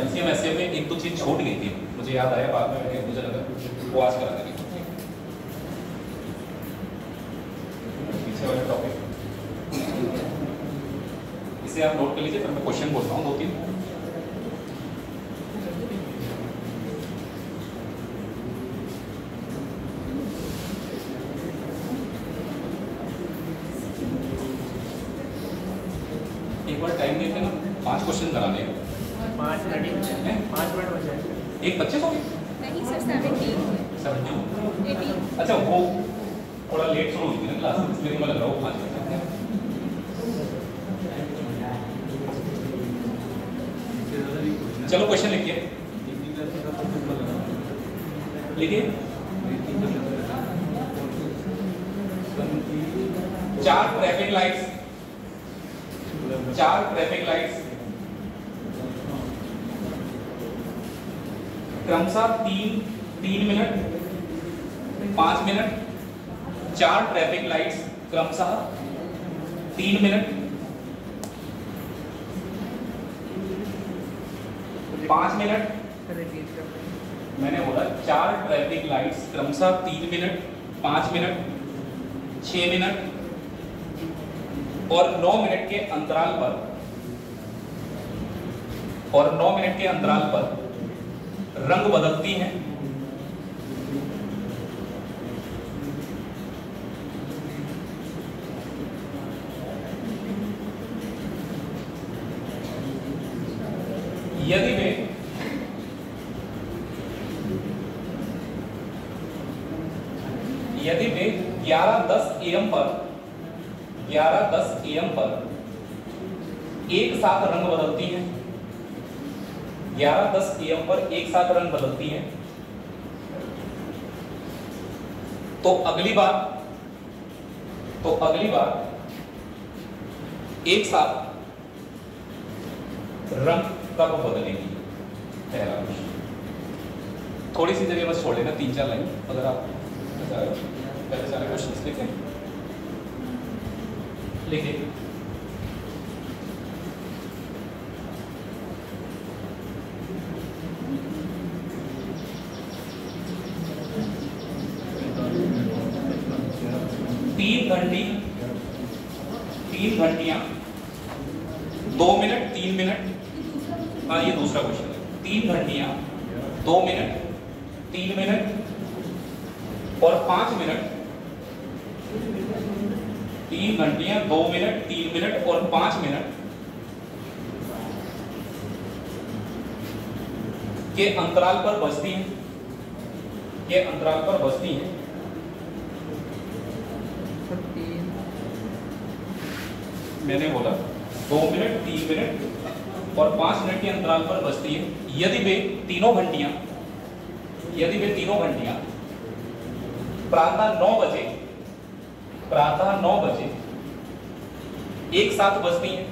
एलसीएम एससीएम में एक दो चीज छूट गई थी, मुझे याद आया बाद में, मुझे लगा वो आज करा देंगे। पीछे वाले टॉपिक इसे आप नोट कर लीजिए, फिर मैं क्वेश्चन बोलता हूँ 2-3। एक बार टाइम देते ना, 5 क्वेश्चन कराने हैं। 5 मिनट बचे। एक 25 हो गए? नहीं सर 17 18 अच्छा वो थोड़ा लेट शुरू हुई थी ना क्लास, इसलिए मुझे लग रहा है 5 बजे। चलो क्वेश्चन लिखिए, लिखिए। 4 ट्रैफिक लाइट्स क्रमशः 3 मिनट 5 मिनट, 4 ट्रैफिक लाइट्स क्रमशः 3 मिनट 5 मिनट। मैंने बोला 4 ट्रैफिक लाइट्स क्रमशः 3 मिनट 5 मिनट 6 मिनट और 9 मिनट के अंतराल पर रंग बदलती हैं। यदि वे यदि वे 11:10 AM पर एक साथ रंग बदलती हैं, 11:10 AM पर एक साथ रंग बदलती हैं, तो अगली बार एक साथ रंग कब बदलेगी? पहला क्वेश्चन। थोड़ी सी जगह बस छोड़ लेना, 3-4 लाइन, अगर आप पहले सारे क्वेश्चन लिखे। 3 घंटियां 2 मिनट 3 मिनट, हाँ ये दूसरा क्वेश्चन है। 3 घंटियां 2 मिनट 3 मिनट और 5 मिनट। 3 घंटियां 2 मिनट 3 मिनट और 5 मिनट के अंतराल पर बजती हैं, मैंने बोला 2 मिनट 3 मिनट और 5 मिनट के अंतराल पर बजती है। यदि वे तीनों घंटियां प्रातः 9 बजे एक साथ बजती हैं,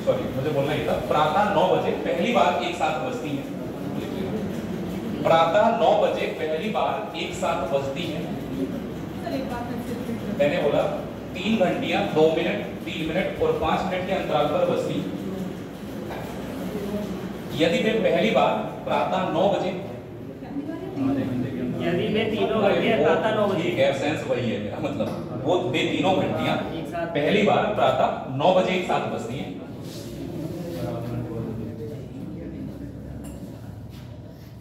सॉरी मुझे बोलना ही था, प्रातः 9 बजे पहली बार एक साथ बजती हैं, प्रातः 9 बजे पहली बार एक साथ बजती हैं। मैंने बोला 3 घंटियां 2 मिनट 3 मिनट और 5 मिनट के अंतराल पर बजती। यदि वे पहली बार प्रातः 9 बजे, यदि वे तीनों घंटियां प्रातः 9 बजे, ठीक है सेंस वही है मेरा मतलब, वो वे तीनों घंटियां पहली बार प्रातः 9 बजे एक साथ बजती हैं,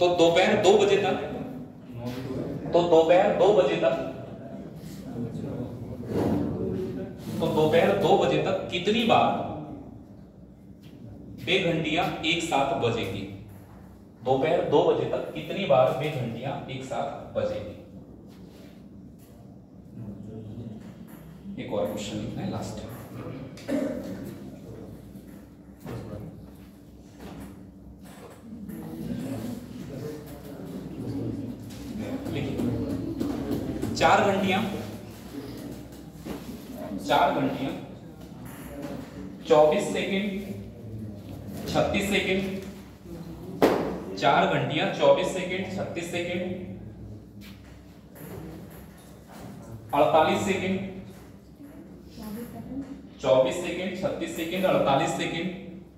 तो दोपहर 2 बजे तक दोपहर 2 बजे तक कितनी बार वे घंटियां एक साथ बजेगी? दोपहर 2 बजे तक कितनी बार वे घंटियां एक साथ बजेगी? एक और क्वेश्चन लिखना है लास्ट। लिखिए 4 घंटियां 24 सेकंड 36 सेकंड 4 घंटियां 24 second 36 second 48 second 24 second 36 second 48 second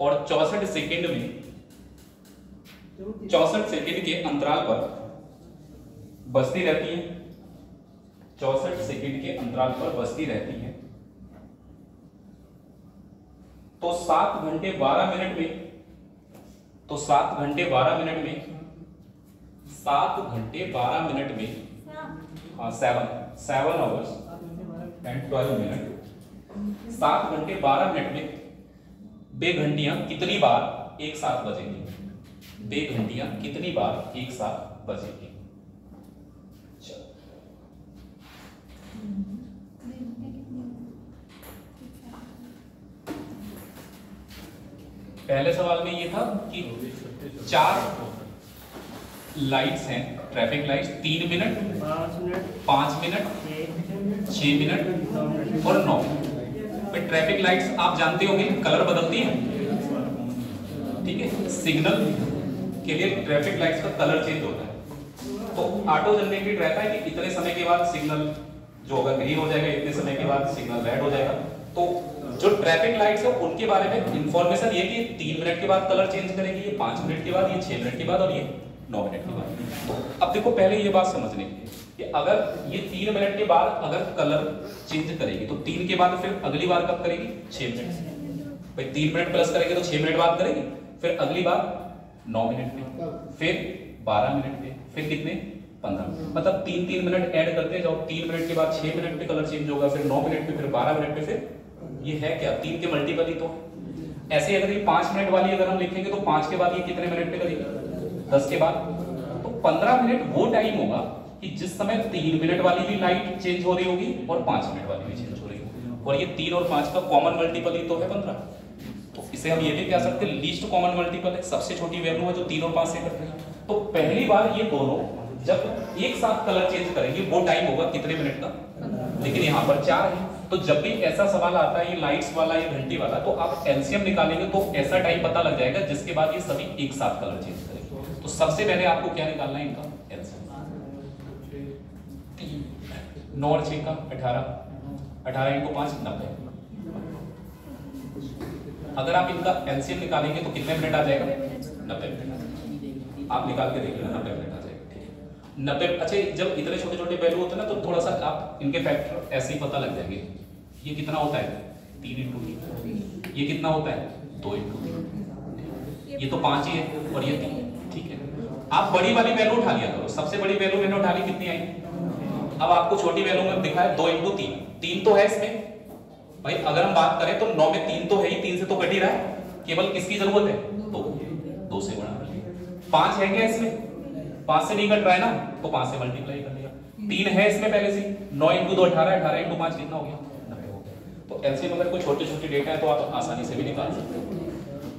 और 64 सेकंड में 64 सेकंड के अंतराल पर बजती रहती है। 64 सेकंड के अंतराल पर बजती रहती है। तो 7 घंटे 12 मिनट में 7 घंटे 12 मिनट में 7 hours and 12 मिनट 7 घंटे 12 मिनट में बे घंटियां कितनी बार एक साथ बजेंगी? बे घंटियां कितनी बार एक साथ बजेंगी? पहले सवाल में ये था कि 4 लाइट्स हैं, traffic lights, 3 minute 5 minute 6 minute और 9 मिनट। ट्रैफिक लाइट्स आप जानते होंगे कलर बदलती हैं, ठीक है। सिग्नल के लिए ट्रैफिक लाइट्स का कलर चेंज होता है। तो ऑटो जनरेटेड रहता है कि इतने समय के बाद सिग्नल जो होगा ग्रीन हो जाएगा, इतने समय के बाद सिग्नल रेड हो जाएगा। तो जो ट्रैफिक लाइट्स है उनके बारे में इंफॉर्मेशन ये कि 3 मिनट के बाद कलर चेंज करेगी, ये 5 मिनट के बाद, ये 6 मिनट के बाद और ये 9 मिनट के बाद। तो अब देखो पहले ये बात समझने की कि अगर ये 3 मिनट के बाद अगर कलर चेंज करेगी तो 3 के बाद फिर अगली बार कब करेगी? 6 मिनट। भाई 3 मिनट प्लस करेगी तो 6 मिनट बाद करेगी, फिर अगली बार 9 मिनट में, फिर 12 मिनट में, फिर कितने 15 मिनट। मतलब 3-3 मिनट ऐड करते जाओ। 3 मिनट के बाद 6 मिनट पे कलर चेंज होगा, फिर 9 मिनट पे, फिर 12 मिनट पे, फिर ये है क्या 3 के मल्टीपल ही तो। ऐसे अगर ये 5 मिनट वाली अगर हम लिखेंगे तो 5 के बाद ये कितने मिनट पे करेगी? 10 के बाद। तो 15 मिनट वो टाइम होगा कि जिस समय 3 मिनट वाली भी लाइट चेंज हो रही होगी और 5 मिनट वाली भी चेंज हो रही होगी, और ये 3 और 5 का कॉमन मल्टीपल ही तो है 15। तो इसे हम ये भी कह सकते हैं लीस्ट कॉमन मल्टीपल है, सबसे छोटी वैल्यू है जो 3 और 5 से करते हैं। तो पहली बार ये दोनों जब एक साथ कलर चेंज करेंगे वो टाइम होगा कितने मिनट का? लेकिन यहाँ पर 4 है। तो जब भी ऐसा सवाल आता है ये लाइट्स वाला, ये घंटी वाला, तो आप एलसीएम निकालेंगे तो ऐसा टाइम पता लग जाएगा जिसके बाद ये सभी एक साथ कलर चेंज करेंगे। तो सबसे पहले आपको क्या निकालना है? इनका एलसीएम। 9 और 6 का 18, 18 × 5 90। अगर आप इनका एलसीएम निकालेंगे तो कितने मिनट आ जाएगा? 90 मिनट आ जाएगा। आप निकाल के देखिए 90 मिनट आ जाएगा, ठीक है। 90। अच्छा, जब इतने छोटे छोटे वैल्यू होते हैं ना तो थोड़ा सा आप इनके फैक्टर ऐसे ही पता लग जाएंगे। ये कितना होता है? 3 × 3। ये कितना होता है? 2 × 3। ये तो 5 ही है और ये 3, ठीक है। आप बड़ी वाली वैल्यू उठा लिया करो। सबसे बड़ी वैल्यू मैंने उठा ली, कितनी आई? अब आपको छोटी वैल्यू में दिखा है 2 × 3। 3 तो है इसमें भाई, अगर हम बात करें तो 9 में 3 तो है ही, 3 से तो कट ही रहा है। केवल किसकी जरूरत है? 2 से गुणा कर लिया। 5 है क्या इसमें? 5 से नहीं कट रहा है ना, तो 5 से मल्टीप्लाई कर लिया। 3 है इसमें पहले से। 9 × 2 18, 18 × 5 कितना हो गया? 90 हो गया। तो एलसीएम अगर कोई छोटे छोटे डेटा है तो आप आसानी से भी निकाल सकते हो।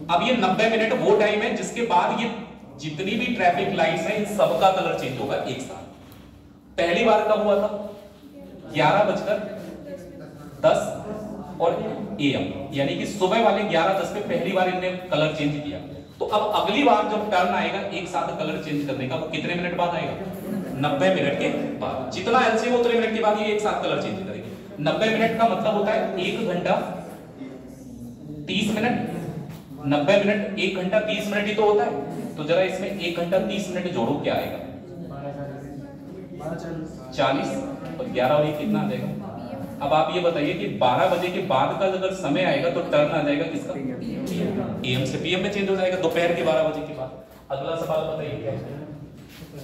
अब ये 90 मिनट वो टाइम है जिसके बाद ये जितनी भी ट्रैफिक लाइट्स हैं इन सबका कलर चेंज होगा एक साथ। पहली बार कब हुआ था? 11:10 और AM, यानी कि सुबह वाले 11:10 पे पहली बार इनने कलर चेंज किया। तो अब अगली बार जब टर्न आएगा एक साथ कलर चेंज करने का, वो कितने मिनट बाद आएगा? 90 मिनट के बाद। जितना एलसीएम उतने मिनट के बाद ये एक साथ कलर चेंज करेंगे। 90 मिनट का मतलब होता है 1 घंटा 30 मिनट। 90 मिनट 1 घंटा 30 मिनट ही तो होता है। तो जरा इसमें 1 घंटा 30 मिनट जोड़ो, क्या आएगा? 40 और 11 और ये कितना आ जाएगा? अब आप ये बताइए कि 12 बजे के बाद का अगर समय आएगा तो टर्न आ जाएगा किसका? AM से PM में चेंज हो जाएगा, दोपहर के 12 बजे के बाद। अगला सवाल बताइए क्या है?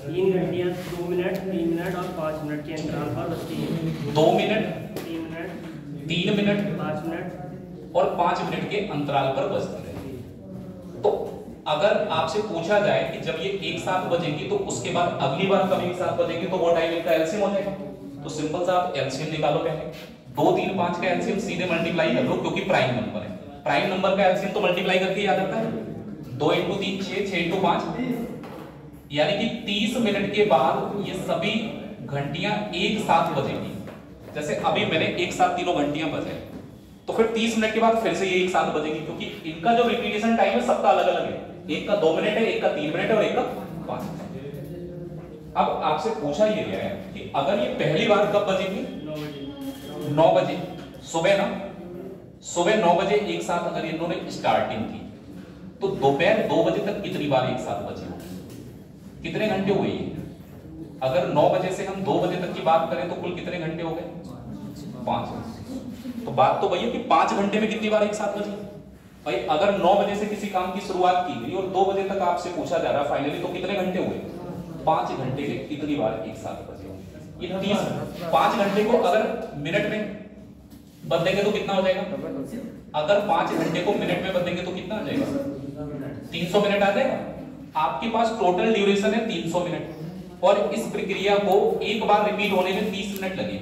3 घंटियां 2 मिनट 3 मिनट और 5 मिनट के अंतराल पर बजती है। 2 मिनट 3 मिनट 3 मिनट 5 मिनट और 5 मिनट के अंतराल पर बजती है। तो अगर आपसे पूछा जाए कि जब ये एक साथ बजेगी तो उसके बाद अगली बार कब एक साथ बजेगी, तो वो टाइम इनका एलसीएम हो जाएगा। तो सिंपल सा आप एलसीएम निकालो पहले। 2, 3, 5 का एलसीएम सीधे मल्टीप्लाई कर लो क्योंकि प्राइम नंबर है। प्राइम नंबर का एलसीएम तो मल्टीप्लाई करके याद आता है, 2 × 3 6, 6 × 5, यानी कि 30 मिनट के बाद ये सभी घंटियां एक साथ बजेंगी। जैसे अभी मैंने एक साथ तीनों घंटियां बजाई, तो फिर 30 मिनट के बाद फिर से ये एक साथ बजेगी, क्योंकि इनका जो रिपीटेशन टाइम है सबका अलग अलग है, एक का 2 मिनट है, एक का 3 मिनट है और एक का 5 मिनट। अब आपसे पूछा ये गया है कि अगर ये पहली बार कब बजेगी? 9 बजे सुबह ना, सुबह 9 बजे एक साथ अगर इन्होंने स्टार्टिंग की, तो दोपहर 2 बजे तक कितनी बार एक साथ बजे होगी? कितने घंटे हुए ये? अगर 9 बजे से हम 2 बजे तक की बात करें तो कुल कितने घंटे हो गए? 5। तो बात तो वही है कि 5 घंटे में कितनी बार एक साथ बजे? भाई अगर 9 बजे से किसी काम की शुरुआत की गई और 2 बजे तक आपसे पूछा जा रहा है फाइनली, तो कितने घंटे हुए? 5 घंटे में कितनी बार एक साथ बजे होंगे? ये 30 5 घंटे को अगर मिनट में बदलेंगे तो कितना हो जाएगा? अगर 5 घंटे को मिनट में बदलेंगे तो कितना आ जाएगा? 300 मिनट आ जाएगा। आपके पास टोटल ड्यूरेशन है 300 मिनट, और इस प्रक्रिया को एक बार रिपीट होने में 30 मिनट लगे।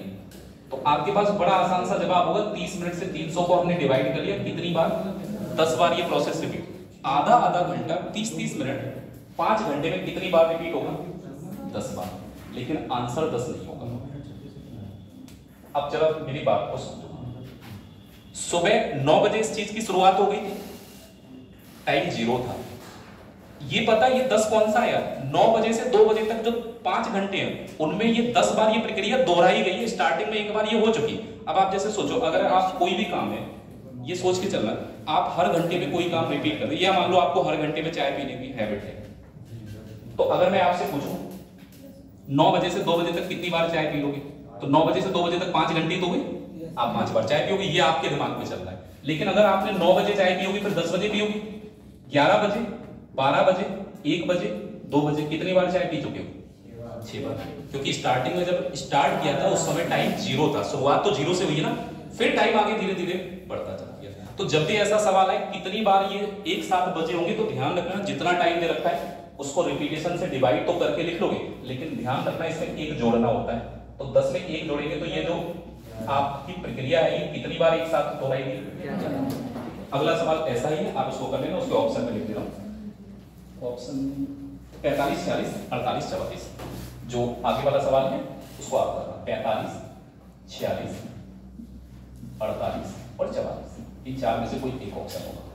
तो आपके पास बड़ा आसान सा जवाब होगा, 30 मिनट से 300 को हमने डिवाइड कर लिया, कितनी बार? 10 बार ये प्रोसेस रिपीट। आधा घंटा 30 मिनट 5 घंटे में कितनी बार रिपीट होगा? 10 बार। लेकिन आंसर 10 नहीं होगा। अब जरा मेरी बात को समझो, सुबह 9 बजे इस चीज की शुरुआत हो गई थी, टाइम 0 था। ये पता ये 10 कौन सा आया? 9 बजे से 2 बजे तक जो 5 घंटे हैं उनमें ये 10 बार ये प्रक्रिया दोहराई गई है। स्टार्टिंग में एक बार ये हो चुकी। अब आप जैसे सोचो, अगर आप कोई भी काम है, ये सोच के चलना, आप हर घंटे में कोई काम रिपीट कर रहे हैं, या मान लो आपको हर घंटे में चाय पीने की हैबिट है, तो अगर मैं आपसे पूछूं 9 बजे से 2 बजे तक कितनी बार चाय पी लोगे, तो 9 बजे से 2 बजे तक 5 घंटे तो हुए, आप 5 बार चाय पियोगे, ये आपके दिमाग में चल रहा है। लेकिन अगर आपने 9 बजे चाय पियोगी, फिर 10 बजे पियोगी, 11 बजे, 12 बजे, 1 बजे, 2 बजे, कितनी बार चाय पी चुके हो? 6 बार। क्योंकि स्टार्टिंग में जब स्टार्ट किया था उस समय टाइम 0 था, शुरुआत तो 0 से हुई है ना, फिर टाइम आगे धीरे धीरे बढ़ता चला गया। तो जब भी ऐसा सवाल है कितनी बार ये एक साथ बजे होंगे, तो ध्यान रखना जितना टाइम दे रखा है उसको रिपीटेशन से डिवाइड तो करके लिख लोगे, लेकिन ध्यान रखना इसमें 1 जोड़ना होता है। तो 10 में 1 जोड़ेंगे तो ये जो आपकी प्रक्रिया है ये कितनी बार एक साथ दोहराएगी? अगला सवाल ऐसा ही है, आप इसको कर लेना, उसके ऑप्शन में लिख दे रहा हूं। ऑप्शन 45, 46, 48, 44, जो आगे वाला सवाल है उसको आप करना। 45, 46, 48 और 44, इन 4 में से कोई एक ऑप्शन होगा।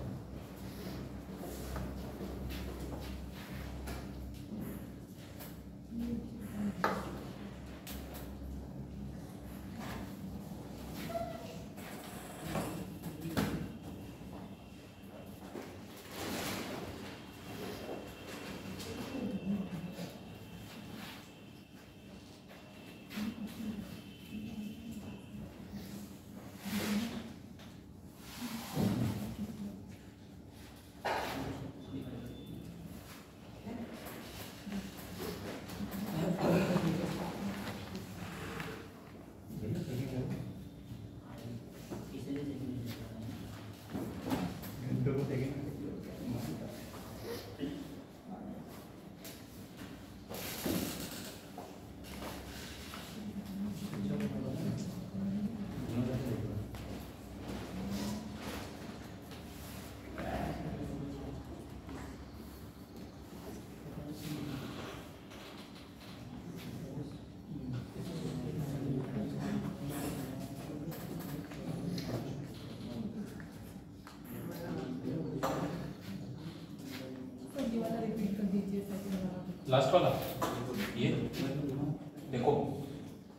लास्ट वाला ये देखो,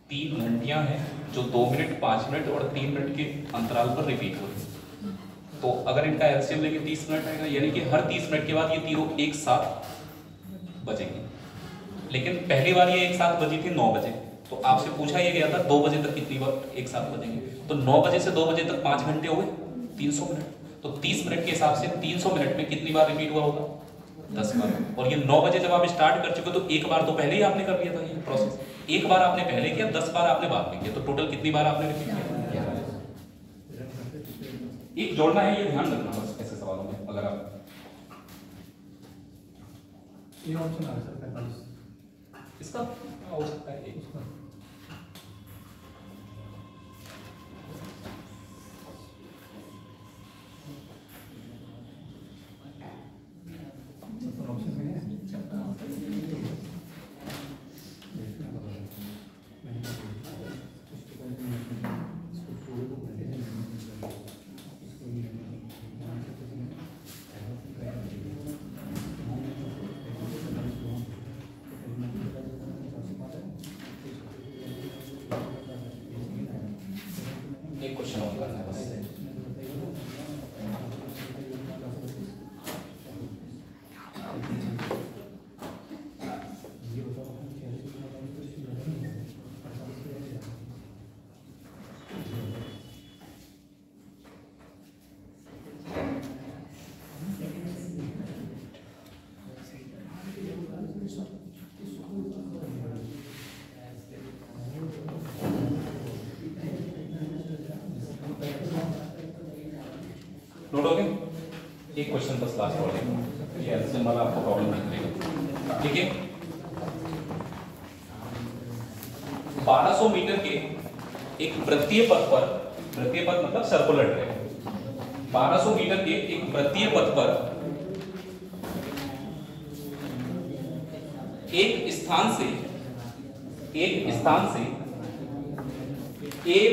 3 घंटियां हैं जो 2 मिनट, 5 मिनट और 3 मिनट के अंतराल पर रिपीट हो रही है। तो अगर इनका एलसीएम लेंगे 30 मिनट आएगा, यानी कि हर 30 मिनट के बाद ये तीनों एक साथ बजेंगे। लेकिन पहली बार ये एक साथ बजी थी 9 बजे, तो आपसे पूछा ये गया था 2 बजे तक कितनी बार एक साथ बजेंगे। तो 9 बजे से 2 बजे तक 5 घंटे हो गए, 300 मिनट। तो 30 मिनट के हिसाब से 300 मिनट में कितनी बार रिपीट हुआ होगा? 10 बार। और ये 9 बजे जब आप स्टार्ट कर चुके तो एक बार तो पहले ही आपने कर लिया था ये प्रोसेस, एक बार आपने पहले किया, 10 बार आपने बाद में किया, तो टोटल कितनी बार आपने रिपीट किया? एक जोड़ना है, ये ध्यान रखना बस ऐसे सवालों में। अगर आप ये ऑप्शन आ सकता है, इसका हो सकता है एक। नोट हो गए? एक क्वेश्चन बस लास्ट और ये एलसीएम वाला आपको प्रॉब्लम नहीं करेगा, ठीक है? 1200 मीटर के एक वृत्तीय पथ पर, वृत्तीय पथ मतलब सर्कुलर ट्रैक, 1200 मीटर के एक वृत्तीय पथ पर एक स्थान से ए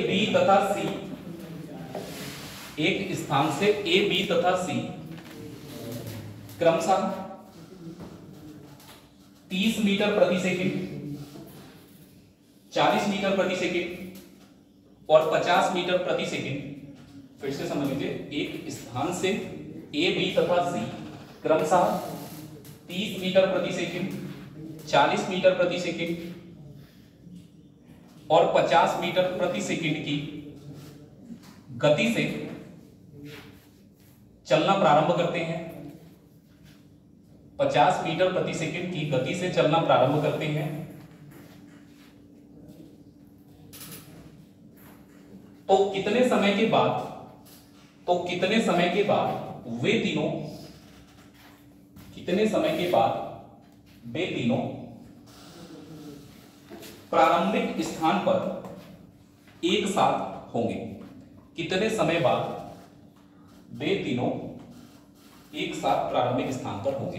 बी तथा सी, एक स्थान से ए बी तथा सी क्रमशः 30 मीटर प्रति सेकंड, 40 मीटर प्रति सेकंड और 50 मीटर प्रति सेकंड, फिर से समझ लीजिए, एक स्थान से ए बी तथा सी क्रमशः 30 मीटर प्रति सेकंड, 40 मीटर प्रति सेकंड और 50 मीटर प्रति सेकंड की गति से चलना प्रारंभ करते हैं। 50 मीटर प्रति सेकंड की गति से चलना प्रारंभ करते हैं तो कितने समय के बाद वे तीनों प्रारंभिक स्थान पर एक साथ होंगे? कितने समय बाद वे तीनों एक साथ प्रारंभिक स्थान पर होंगे?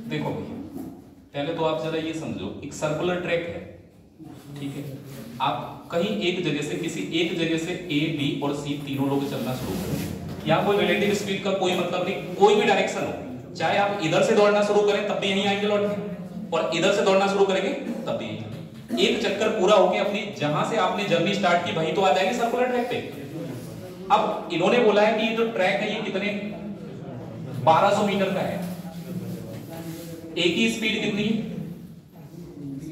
देखो भैया, पहले तो आप जरा ये समझो, एक सर्कुलर ट्रैक है, ठीक है? आप कहीं एक जगह से, किसी एक जगह से ए बी और सी तीनों लोग चलना शुरू करें। यहाँ कोई रिलेटिव स्पीड का कोई मतलब नहीं, कोई भी डायरेक्शन हो, चाहे आप इधर से दौड़ना शुरू करें तब भी यहीं आएंगे लौट के, और इधर से दौड़ना शुरू करेंगे तब भी यहीं। एक चक्कर पूरा होके अपनी जहां से आपने जर्नी स्टार्ट की वहीं तो आ जाएंगे सर्कुलर ट्रैक पे। अब इन्होंने बोला है कि जो ट्रैक है ये कितने 1200 मीटर का है। ए की स्पीड कितनी है?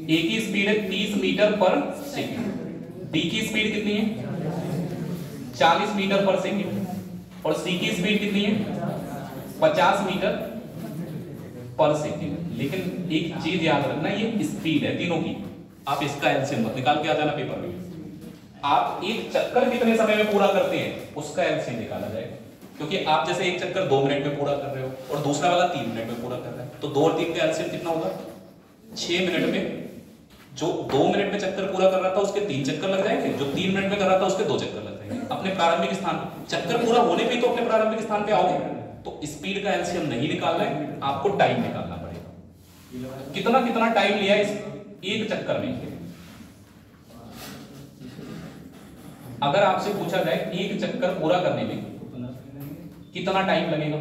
ए की स्पीड है 30 मीटर पर सेकंड, बी की स्पीड कितनी है 40 मीटर पर सेकंड, और सी की स्पीड कितनी है 50 मीटर पर सेकंड। लेकिन एक चीज याद रखना, ये स्पीड है तीनों की, आप इसका एलसीएम मत निकाल के आ जाना पेपर में। आप एक चक्कर कितने समय में पूरा करते हैं उसका एलसीएम निकाला जाएगा, क्योंकि आप जैसे एक चक्कर 2 मिनट में पूरा कर रहे हो और दूसरा वाला 3 मिनट में पूरा कर रहा है, तो 2 और 3 का एलसीएम कितना होगा 6 मिनट में। जो 2 मिनट में चक्कर पूरा कर रहा था उसके 3 चक्कर लग जाएंगे, जो 3 मिनट में कर रहा था उसके 2 चक्कर लग जाएंगे। अपने प्रारंभिक स्थान, चक्कर पूरा होने पे तो अपने प्रारंभिक स्थान पे आओगे। तो स्पीड का एलसीएम नहीं निकालना है, आपको टाइम निकालना पड़ेगा। कितना कितना टाइम लिया इस एक चक्कर में। अगर आपसे पूछा जाए एक चक्कर पूरा करने में कितना टाइम लगेगा,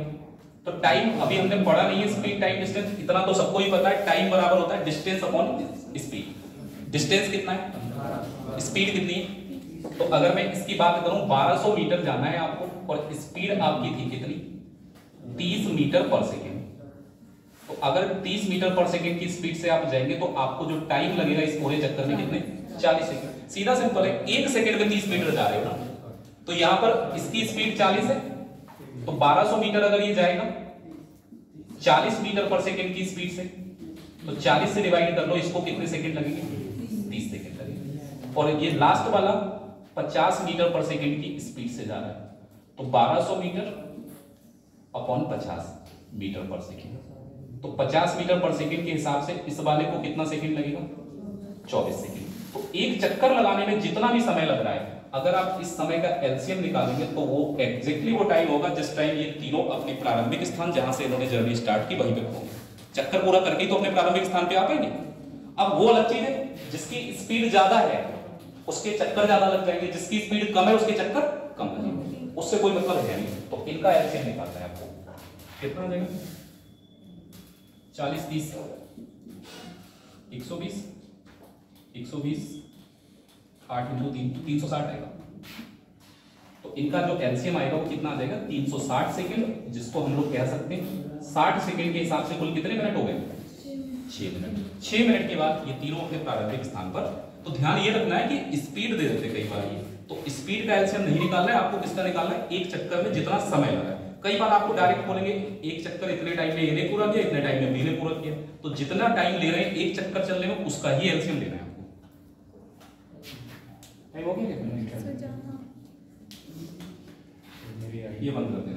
तो टाइम अभी हमने पढ़ा नहीं है, स्पीड टाइम डिस्टेंस इतना तो सबको ही पता है, टाइम बराबर होता है डिस्टेंस अपॉन स्पीड। डिस्टेंस कितना है, स्पीड कितनी है, तो अगर मैं इसकी बात करूं 1200 मीटर जाना है आपको और स्पीड आपकी थी कितनी 30 मीटर पर सेकेंड। तो अगर 30 मीटर पर सेकेंड की स्पीड से आप जाएंगे तो आपको जो टाइम लगेगा इस पूरे चक्कर में कितने 40 सेकेंड। सीधा सिंपल है, 1 सेकेंड में 30 मीटर जा रहे हो ना, तो यहां पर इसकी स्पीड 40 है, तो 1200 मीटर अगर ये जाएगा 40 मीटर पर सेकेंड की स्पीड से, तो 40 से डिवाइड कर लो, इसको कितने सेकेंड लगेंगे 30 सेकेंड लगेंगे। और ये लास्ट वाला 50 मीटर पर सेकेंड की स्पीड से जा रहा है, तो 1200 मीटर अपॉन 50 मीटर पर सेकेंड, तो 50 मीटर पर सेकेंड के हिसाब से इस वाले को कितना सेकेंड लगेगा 24 सेकेंड। तो एक चक्कर लगाने में जितना भी समय लग रहा है, अगर आप इस समय का एलसीएम निकालेंगे तो वो एग्जैक्टली वो टाइम होगा जिस टाइम ये तीनों अपने प्रारंभिक स्थान जहां से इन्होंने जर्नी स्टार्ट की वहीं पे पहुंचे। चक्कर पूरा करके ही तो अपने प्रारंभिक स्थान पे आ पाएंगे। अब वो अलग चीज है, जिसकी स्पीड ज्यादा है उसके चक्कर ज्यादा लग जाएंगे, जिसकी स्पीड कम है उसके चक्कर कम लगेंगे, उससे कोई मतलब है नहीं। तो इनका एलसीएम निकालना है आपको, कितना हो जाएगा 40 30 120 120 8 × 3 360 आएगा। तो इनका जो एलसीएम आएगा वो कितना आ जाएगा 360 सेकेंड, जिसको हम लोग कह सकते हैं 60 सेकेंड के हिसाब से कुल कितने मिनट हो गए 6 मिनट। 6 मिनट के बाद ये तीनों अपने प्रारंभिक स्थान पर। तो ध्यान ये रखना है कि स्पीड दे देते कई बार ये, तो स्पीड का एलसीएम नहीं निकालना है आपको, किसका निकालना है एक चक्कर में जितना समय लगा है। कई बार आपको डायरेक्ट बोलेंगे एक चक्कर इतने टाइम में ये ने पूरा किया, इतने टाइम में बी ने पूरा किया, तो जितना टाइम ले रहे हैं एक चक्कर चलने में उसका ही एलसीएम लेना है आपको। टाइम हो गया क्या? सर जहाँ ये बंद कर दें।